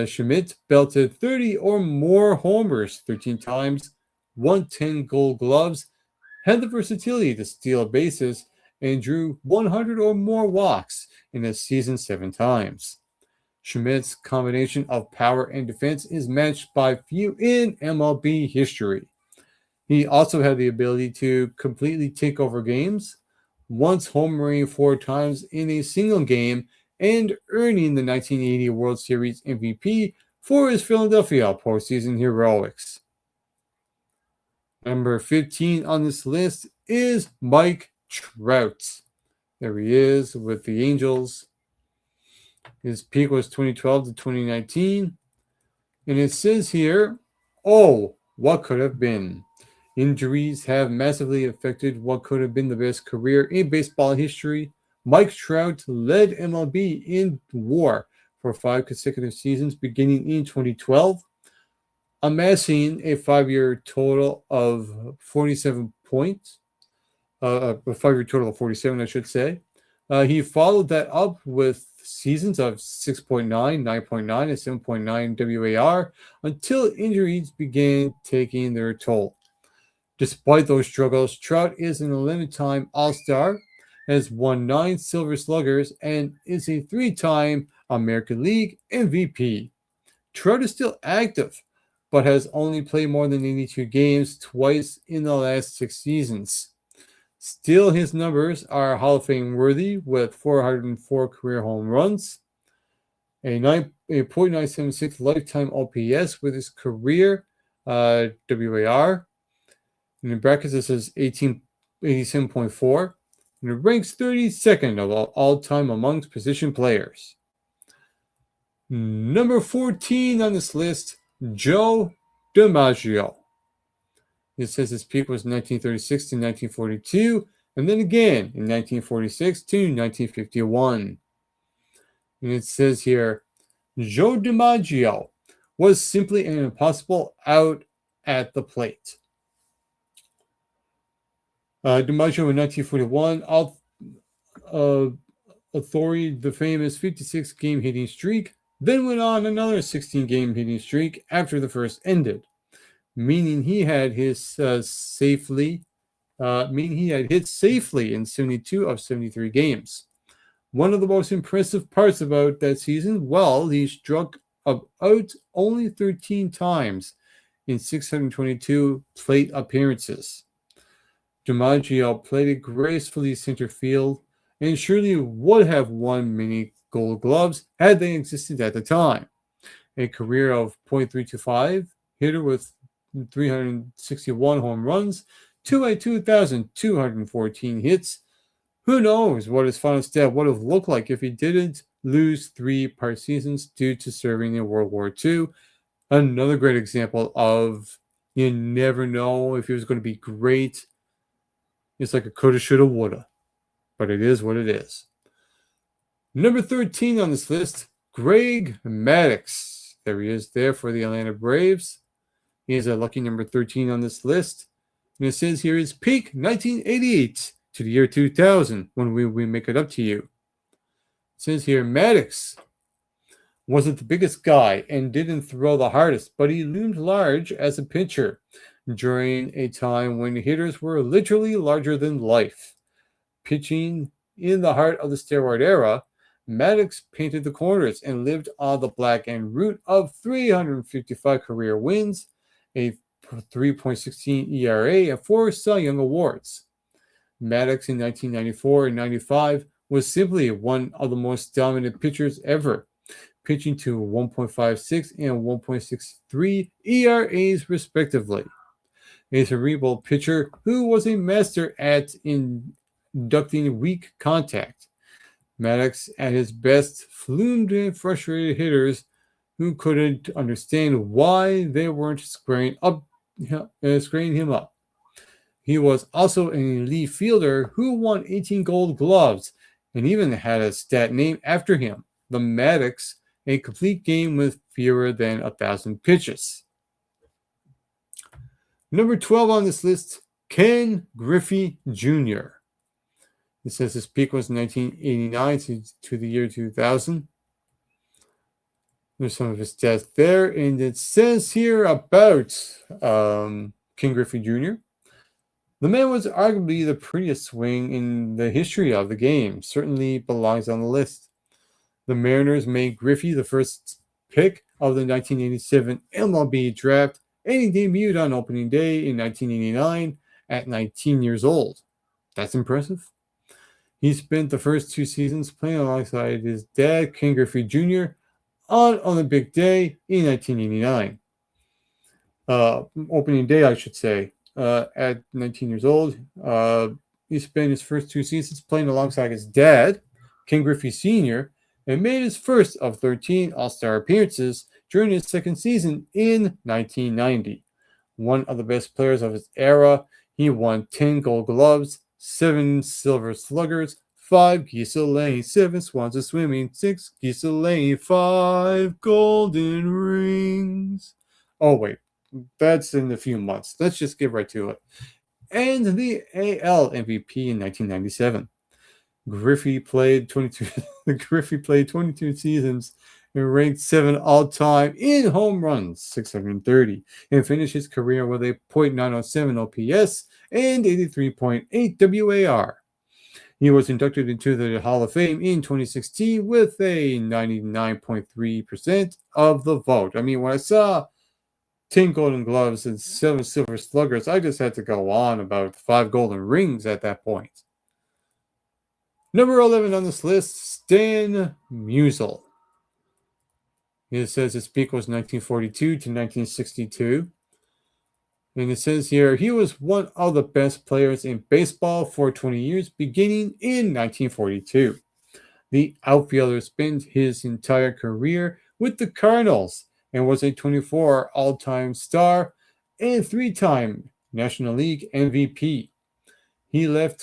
Schmidt belted 30 or more homers 13 times, won 10 Gold Gloves, had the versatility to steal bases, and drew 100 or more walks in a season 7 times. Schmidt's combination of power and defense is matched by few in MLB history. He also had the ability to completely take over games, once homering 4 times in a single game and earning the 1980 World Series MVP for his Philadelphia postseason heroics. Number 15 on this list is Mike Trout. There he is with the Angels. His peak was 2012 to 2019. And it says here, oh, what could have been? Injuries have massively affected what could have been the best career in baseball history. Mike Trout led MLB in WAR for 5 consecutive seasons beginning in 2012, amassing a 5-year total of 47 points. A 5-year total of 47, I should say. He followed that up with seasons of 6.9, 9.9, and 7.9 WAR until injuries began taking their toll. Despite those struggles, Trout is an 11-time All-Star, has won 9 Silver Sluggers, and is a 3-time American League MVP. Trout is still active, but has only played more than 82 games twice in the last 6 seasons. Still, his numbers are Hall of Fame worthy with 404 career home runs, a .976 lifetime OPS with his career WAR. And in brackets, it says 1887.4. And it ranks 32nd of all time amongst position players. Number 14 on this list, Joe DiMaggio. It says his peak was 1936 to 1942, and then again in 1946 to 1951. And it says here, Joe DiMaggio was simply an impossible out at the plate. DiMaggio in 1941 authoried the famous 56-game hitting streak, then went on another 16-game hitting streak after the first ended, meaning he had hit safely in 72 of 73 games. One of the most impressive parts about that season, well, he struck out only 13 times in 622 plate appearances. DiMaggio played it gracefully center field and surely would have won many Gold Gloves had they existed at the time. A career of .325 hitter with 361 home runs to 2,214 hits. Who knows what his final stat would have looked like if he didn't lose 3 part seasons due to serving in World War II. Another great example of you never know if he was going to be great. It's like a coulda, shoulda, woulda. But it is what it is. Number 13 on this list, Greg Maddux. There he is there for the Atlanta Braves. He is a lucky number 13 on this list. And it says here his peak 1988 to the year 2000 when we make it up to you. It says here Maddux wasn't the biggest guy and didn't throw the hardest, but he loomed large as a pitcher during a time when hitters were literally larger than life. Pitching in the heart of the steroid era, Maddux painted the corners and lived on the black and root of 355 career wins, a 3.16 ERA, and 4 Cy Young Awards. Maddux in 1994 and 95 was simply one of the most dominant pitchers ever, pitching to 1.56 and 1.63 ERAs respectively. A cerebral pitcher who was a master at inducting weak contact. Maddux, at his best, flumed and frustrated hitters who couldn't understand why they weren't squaring him up. He was also an elite fielder who won 18 Gold Gloves and even had a stat named after him, the Maddux, a complete game with fewer than 1,000 pitches. Number 12 on this list, Ken Griffey Jr. It says his peak was 1989 to the year 2000. There's some of his stats there, and it says here about Ken Griffey Jr. The man was arguably the prettiest swing in the history of the game, certainly belongs on the list. The Mariners made Griffey the first pick of the 1987 MLB draft, and he debuted on opening day in 1989 at 19 years old. That's impressive. He spent the first 2 seasons playing alongside his dad, Ken Griffey Jr., on Olympic Day in 1989. Opening day, I should say. At 19 years old, he spent his first 2 seasons playing alongside his dad, Ken Griffey Sr., and made his first of 13 All-Star appearances during his second season in 1990. One of the best players of his era, he won 10 Gold Gloves, 7 Silver Sluggers, 5 geese a laying, 7 swans a swimming, 6 geese a laying, 5 golden rings. Oh, wait. That's in a few months. Let's just get right to it. And the AL MVP in 1997. Griffey played 22 seasons and ranked 7 all-time in home runs, 630, and finished his career with a .907 OPS and 83.8 WAR. He was inducted into the Hall of Fame in 2016 with a 99.3% of the vote. I mean, when I saw 10 Golden Gloves and 7 Silver Sluggers, I just had to go on about 5 Golden Rings at that point. Number 11 on this list, Stan Musial. It says his peak was 1942 to 1962. And it says here, he was one of the best players in baseball for 20 years, beginning in 1942. The outfielder spent his entire career with the Cardinals and was a 24 all-time star and 3-time National League MVP. He left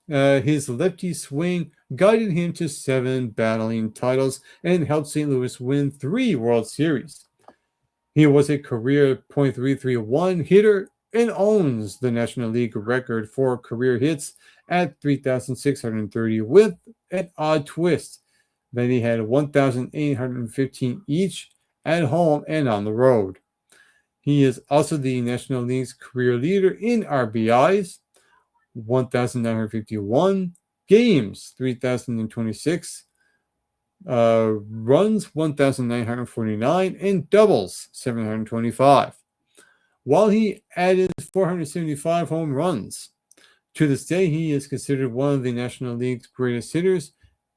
his lefty swing guided him to 7 battling titles and helped St. Louis win 3 World Series. He was a career .331 hitter and owns the National League record for career hits at 3,630 with an odd twist that he had 1,815 each at home and on the road. He is also the National League's career leader in RBIs, 1,951, games, 3,026, runs 1,949, and doubles 725, while he added 475 home runs. To this day, he is considered one of the National League's greatest hitters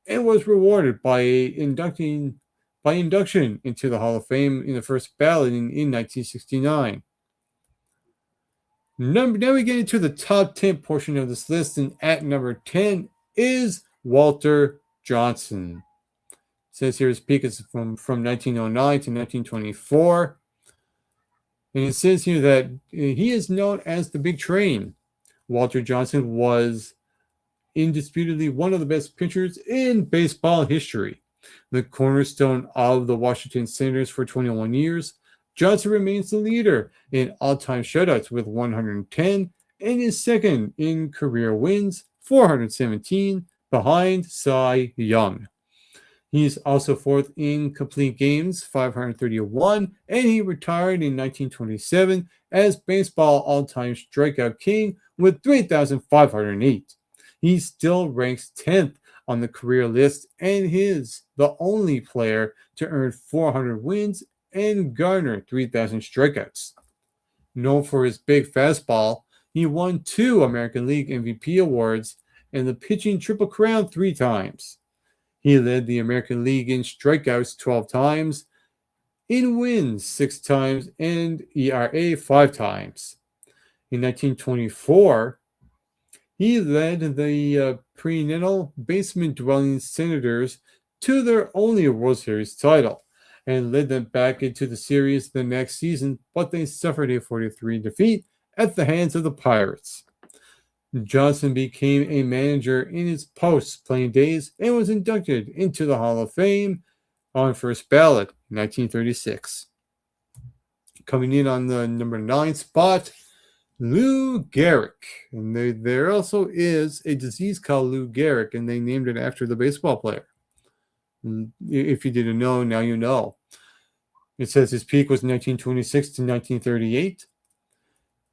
and was rewarded by induction into the Hall of Fame in the first ballot in 1969. Now we get into the top 10 portion of this list, and at number 10 is Walter Johnson. It says here his peak is from 1909 to 1924. And it says here that he is known as the Big Train. Walter Johnson was indisputably one of the best pitchers in baseball history. The cornerstone of the Washington Senators for 21 years, Johnson remains the leader in all-time shutouts with 110 and is second in career wins, 417, behind Cy Young. He is also fourth in complete games, 531, and he retired in 1927 as baseball all-time strikeout king with 3,508. He still ranks 10th on the career list and is the only player to earn 400 wins and garner 3,000 strikeouts. Known for his big fastball, he won 2 American League MVP awards and the pitching Triple Crown 3 times. He led the American League in strikeouts 12 times, in wins 6 times, and ERA 5 times. In 1924, he led the perennial basement-dwelling Senators to their only World Series title and led them back into the series the next season, but they suffered a 4-3 defeat at the hands of the Pirates. Johnson became a manager in his post-playing days and was inducted into the Hall of Fame on first ballot in 1936. Coming in on the number 9 spot, Lou Gehrig. And there also is a disease called Lou Gehrig, and they named it after the baseball player. If you didn't know, now you know. It says his peak was 1926 to 1938.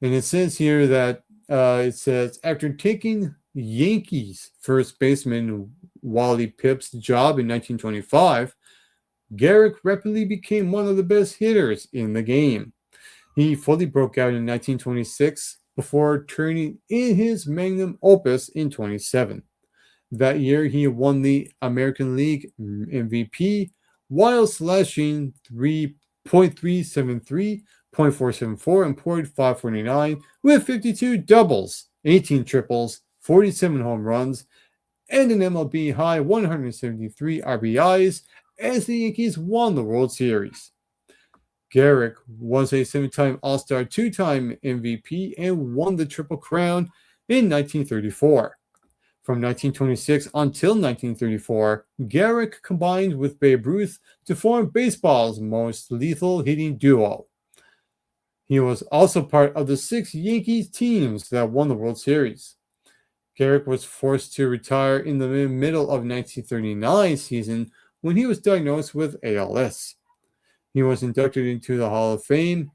And it says here that after taking Yankees first baseman Wally Pipp's job in 1925, Gehrig rapidly became one of the best hitters in the game. He fully broke out in 1926 before turning in his magnum opus in 27. That year, he won the American League MVP while slashing 3.373, .474, and .549 with 52 doubles, 18 triples, 47 home runs, and an MLB high 173 RBIs as the Yankees won the World Series. Gehrig was a 7-time All-Star, 2-time MVP, and won the Triple Crown in 1934. From 1926 until 1934, Gehrig combined with Babe Ruth to form baseball's most lethal hitting duo. He was also part of the 6 Yankees teams that won the World Series. Gehrig was forced to retire in the middle of 1939 season when he was diagnosed with ALS. He was inducted into the Hall of Fame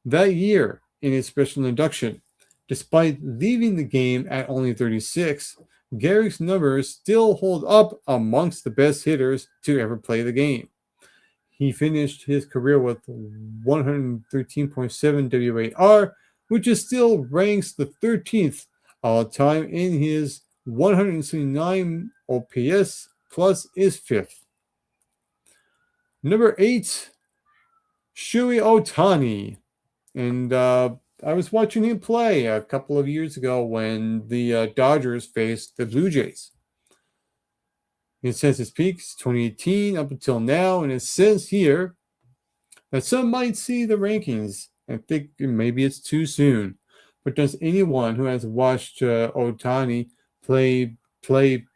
that year in his special induction. Despite leaving the game at only 36, Gehrig's numbers still hold up amongst the best hitters to ever play the game. He finished his career with 113.7 WAR, which is still ranks the 13th all-time in his 179 OPS, plus is 5th. Number 8, Shui Otani. And I was watching him play a couple of years ago when the Dodgers faced the Blue Jays. It says his peaks 2018 up until now, and it says here that some might see the rankings and think maybe it's too soon. But does anyone who has watched Otani play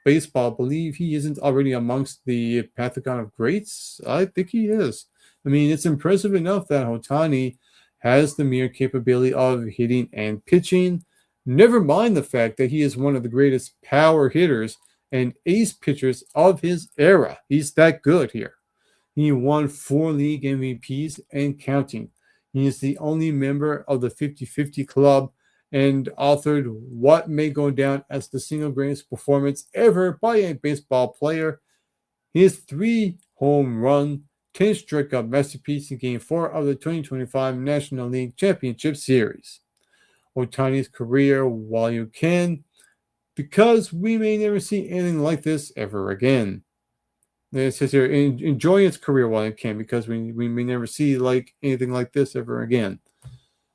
baseball believe he isn't already amongst the pantheon of greats? I think he is. I mean, it's impressive enough that Otani has the mere capability of hitting and pitching. Never mind the fact that he is one of the greatest power hitters and ace pitchers of his era. He's that good here. He won 4 league MVPs and counting. He is the only member of the 50-50 club and authored what may go down as the single greatest performance ever by a baseball player. His 3 home run, 10 strikeout masterpiece in Game 4 of the 2025 National League Championship Series. Otani's career while you can, because we may never see anything like this ever again. It says here, enjoy its career while you can, because we may never see anything like this ever again.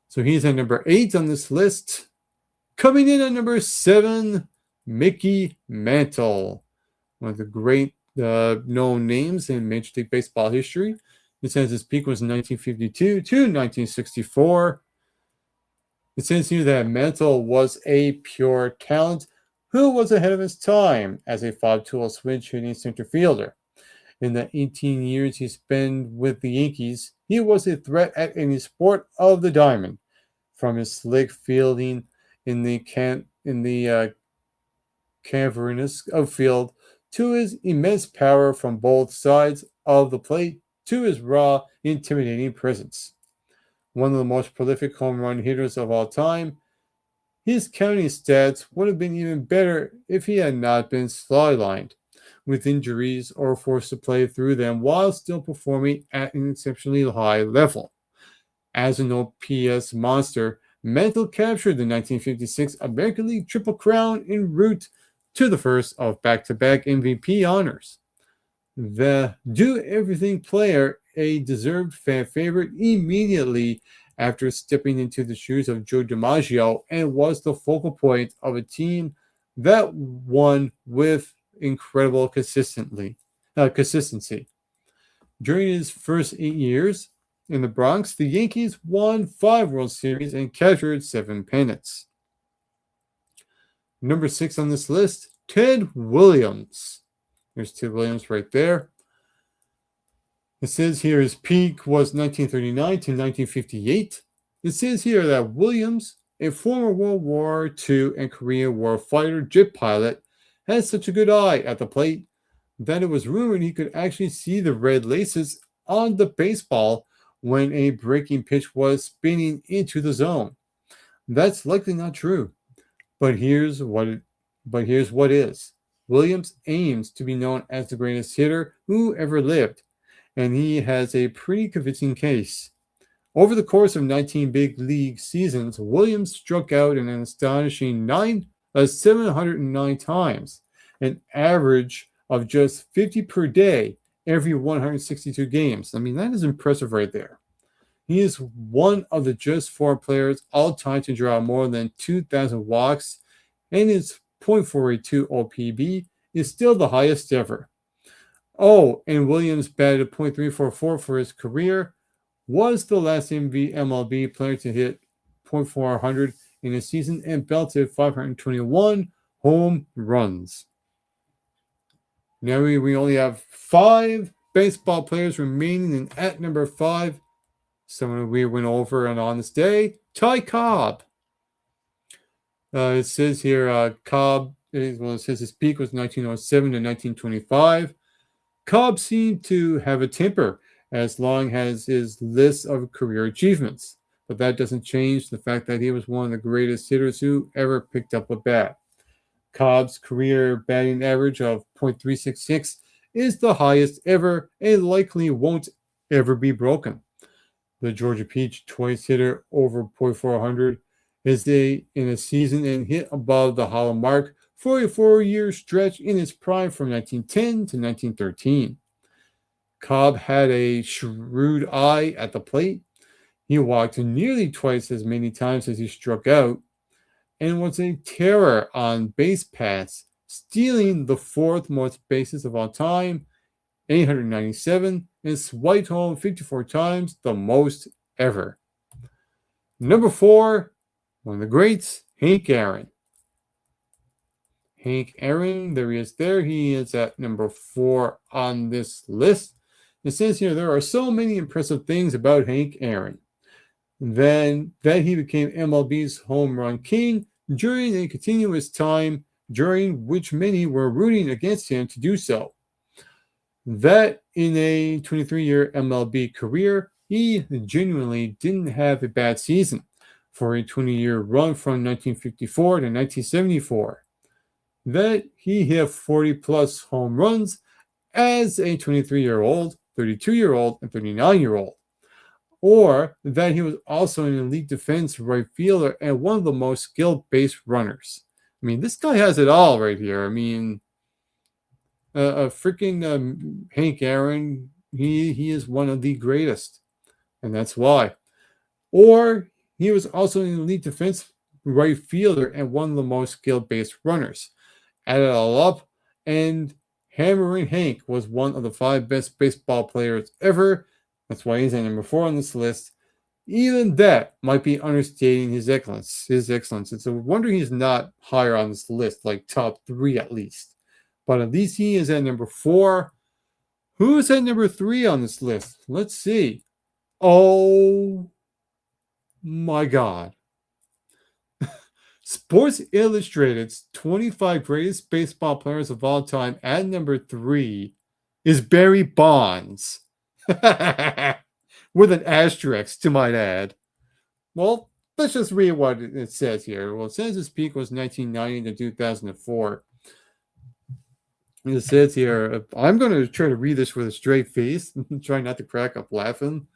So he's at number 8 on this list. Coming in at number 7, Mickey Mantle, one of the great known names in Major League Baseball history. It says his peak was 1952 to 1964. It says here that Mantle was a pure talent who was ahead of his time as a 5-tool switch hitting center fielder. In the 18 years he spent with the Yankees, he was a threat at any sport of the diamond, from his slick fielding in the cavernous outfield to his immense power from both sides of the plate to his raw, intimidating presence. One of the most prolific home run hitters of all time, his counting stats would have been even better if he had not been sidelined with injuries or forced to play through them while still performing at an exceptionally high level. As an OPS monster, Mantle captured the 1956 American League Triple Crown en route to the first of back-to-back MVP honors. The do-everything player, a deserved fan favorite immediately after stepping into the shoes of Joe DiMaggio, and was the focal point of a team that won with incredible consistency. During his first 8 years in the Bronx, the Yankees won 5 World Series and captured 7 pennants. Number 6 on this list, Ted Williams. There's Ted Williams right there. It says here his peak was 1939 to 1958. It says here that Williams, a former World War II and Korean War fighter jet pilot, had such a good eye at the plate that it was rumored he could actually see the red laces on the baseball when a breaking pitch was spinning into the zone. That's likely not true, but here's what is. Williams aims to be known as the greatest hitter who ever lived, and he has a pretty convincing case. Over the course of 19 big league seasons, Williams struck out an astonishing 709 times, an average of just 50 per day every 162 games. I mean, that is impressive right there. He is one of the just 4 players all time to draw more than 2,000 walks, and his .482 OPB is still the highest ever. Oh, and Williams batted .344 for his career, was the last MLB player to hit .400 in a season, and belted 521 home runs. Now we only have 5 baseball players remaining, and at number 5, someone we went over on this day, Ty Cobb. It says here Cobb, it says his peak was 1907 to 1925. Cobb seemed to have a temper as long as his list of career achievements, but that doesn't change the fact that he was one of the greatest hitters who ever picked up a bat. Cobb's career batting average of .366 is the highest ever and likely won't ever be broken. The Georgia Peach twice hitter over .400 is in a season and hit above the hollow mark for a 4-year stretch in his prime from 1910 to 1913. Cobb had a shrewd eye at the plate. He walked nearly twice as many times as he struck out and was a terror on base paths, stealing the fourth most bases of all time, 897, and swiped home 54 times, the most ever. Number 4, one of the greats, Hank Aaron. Hank Aaron, there he is there. He is at number 4 on this list. It says here there are so many impressive things about Hank Aaron. Then that he became MLB's home run king during a continuous time during which many were rooting against him to do so. That in a 23-year MLB career, he genuinely didn't have a bad season for a 20-year run from 1954 to 1974. That he hit 40-plus home runs as a 23-year-old, 32-year-old, and 39-year-old. Or that he was also an elite defense right fielder and one of the most skilled base runners. I mean, this guy has it all right here. I mean, freaking Hank Aaron, he is one of the greatest, and that's why. Or he was also an elite defense right fielder and one of the most skilled base runners. Add it all up, and Hammering Hank was one of the 5 best baseball players ever. That's why he's at number 4 on this list. Even that might be understating his excellence. It's a wonder he's not higher on this list, like top 3 at least. But at least he is at number 4. Who's at number 3 on this list? Let's see. Oh my God. Sports Illustrated's 25 greatest baseball players of all time at number 3 is Barry Bonds. With an asterisk, to might add. Well, let's just read what it says here. Well, it says his peak was 1990 to 2004. It says here, I'm going to try to read this with a straight face, try not to crack up laughing,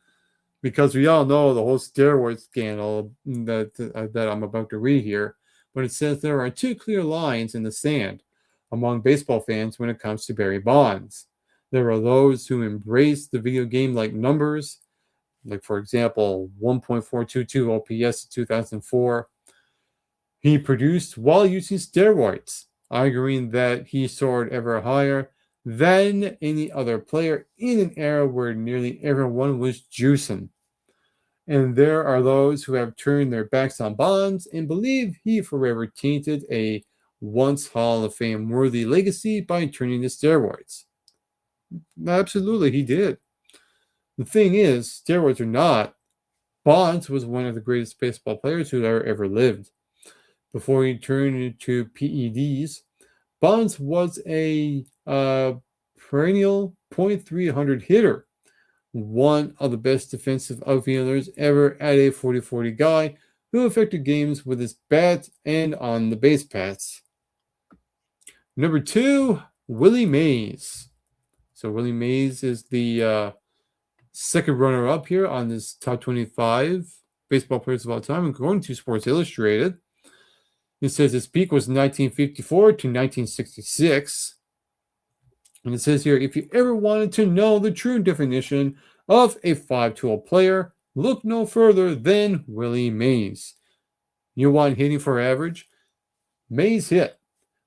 because we all know the whole steroid scandal that I'm about to read here. But it says there are 2 clear lines in the sand among baseball fans when it comes to Barry Bonds. There are those who embrace the video game-like numbers, like, for example, 1.422 OPS in 2004. He produced while using steroids, arguing that he soared ever higher than any other player in an era where nearly everyone was juicing. And there are those who have turned their backs on Bonds and believe he forever tainted a once Hall of Fame worthy legacy by turning to steroids. Absolutely, he did. The thing is, steroids or not, Bonds was one of the greatest baseball players who ever lived. Before he turned into PEDs, Bonds was a perennial .300 hitter, one of the best defensive outfielders ever at a 40-40 guy who affected games with his bat and on the base paths. Number 2, Willie Mays. So Willie Mays is the second runner-up here on this top 25 baseball players of all time, according to Sports Illustrated. It says his peak was 1954 to 1966. And it says here, if you ever wanted to know the true definition of a 5-tool player, look no further than Willie Mays. You want hitting for average? Mays hit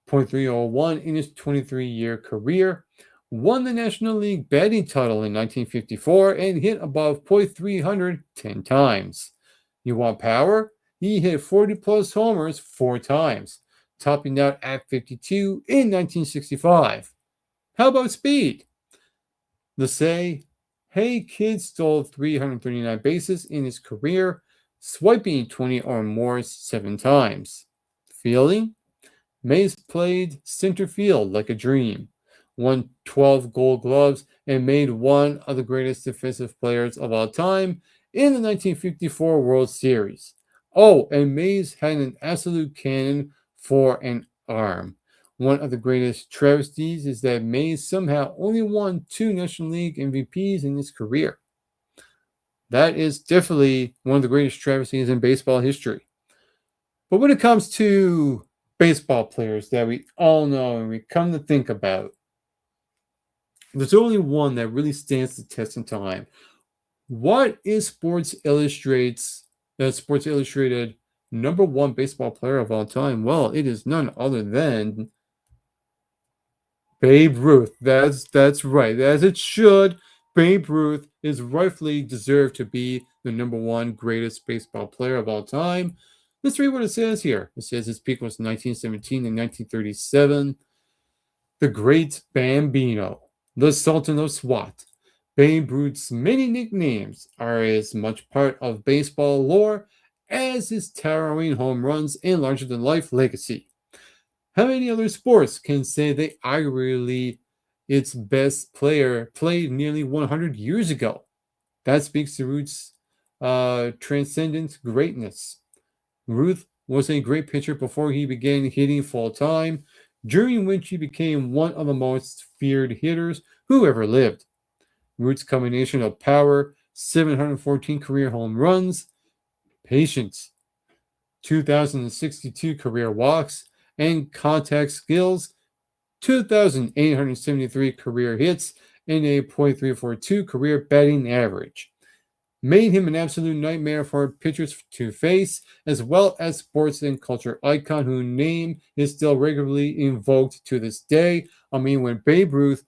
.301 in his 23-year career, won the National League batting title in 1954, and hit above .300 10 times. You want power? He hit 40-plus homers 4 times, topping out at 52 in 1965. How about speed? The say, hey, kid stole 339 bases in his career, swiping 20 or more 7 times. Fielding? Mays played center field like a dream, won 12 Gold Gloves, and made one of the greatest defensive players of all time in the 1954 World Series. Oh, and Mays had an absolute cannon for an arm. One of the greatest travesties is that Mays somehow only won 2 National League MVPs in his career. That is definitely one of the greatest travesties in baseball history. But when it comes to baseball players that we all know and we come to think about, There's only one that really stands the test of time. What is Sports Illustrated number one baseball player of all time? Well, it is none other than Babe Ruth. That's right. As it should. Babe Ruth is rightfully deserved to be the number one greatest baseball player of all time. Let's read what it says here. It says his peak was 1917 and 1937. The Great Bambino, the Sultan of SWAT. Babe Ruth's many nicknames are as much part of baseball lore as his towering home runs and larger-than-life legacy. How many other sports can say they arguably its best player played nearly 100 years ago? That speaks to Ruth's transcendent greatness. Ruth was a great pitcher before he began hitting full-time, during which he became one of the most feared hitters who ever lived. Ruth's combination of power, 714 career home runs, patience, 2,062 career walks, and contact skills, 2,873 career hits, and a .342 career batting average, made him an absolute nightmare for pitchers to face, as well as sports and culture icon whose name is still regularly invoked to this day. I mean, when Babe Ruth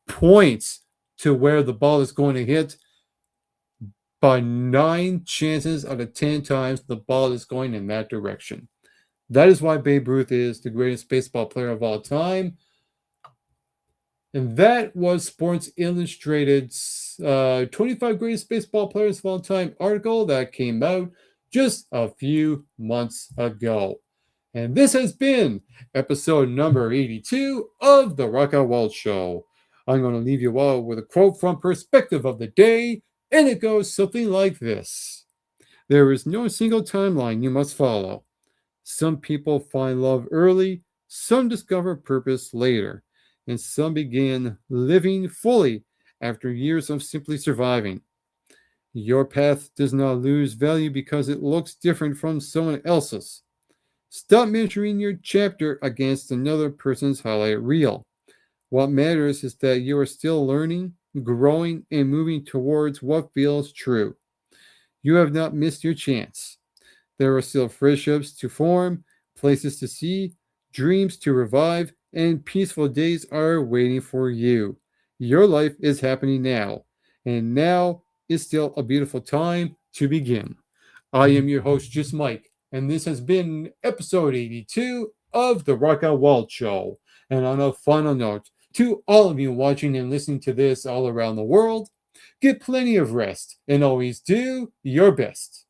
points to where the ball is going to hit, by 9 chances out of 10 times, the ball is going in that direction. That is why Babe Ruth is the greatest baseball player of all time. And that was Sports Illustrated's 25 Greatest Baseball Players of All Time article that came out just a few months ago. And this has been episode number 82 of the Rock Out World Show. I'm going to leave you all with a quote from Perspective of the Day, and it goes something like this. There is no single timeline you must follow. Some people find love early, some discover purpose later, and some begin living fully after years of simply surviving. Your path does not lose value because it looks different from someone else's. Stop measuring your chapter against another person's highlight reel. What matters is that you are still learning, growing, and moving towards what feels true. You have not missed your chance. There are still friendships to form, places to see, dreams to revive, and peaceful days are waiting for you. Your life is happening now, and now is still a beautiful time to begin. I am your host, Just Mike, and this has been episode 82 of the Rock Out World Show. And on a final note, to all of you watching and listening to this all around the world, get plenty of rest and always do your best.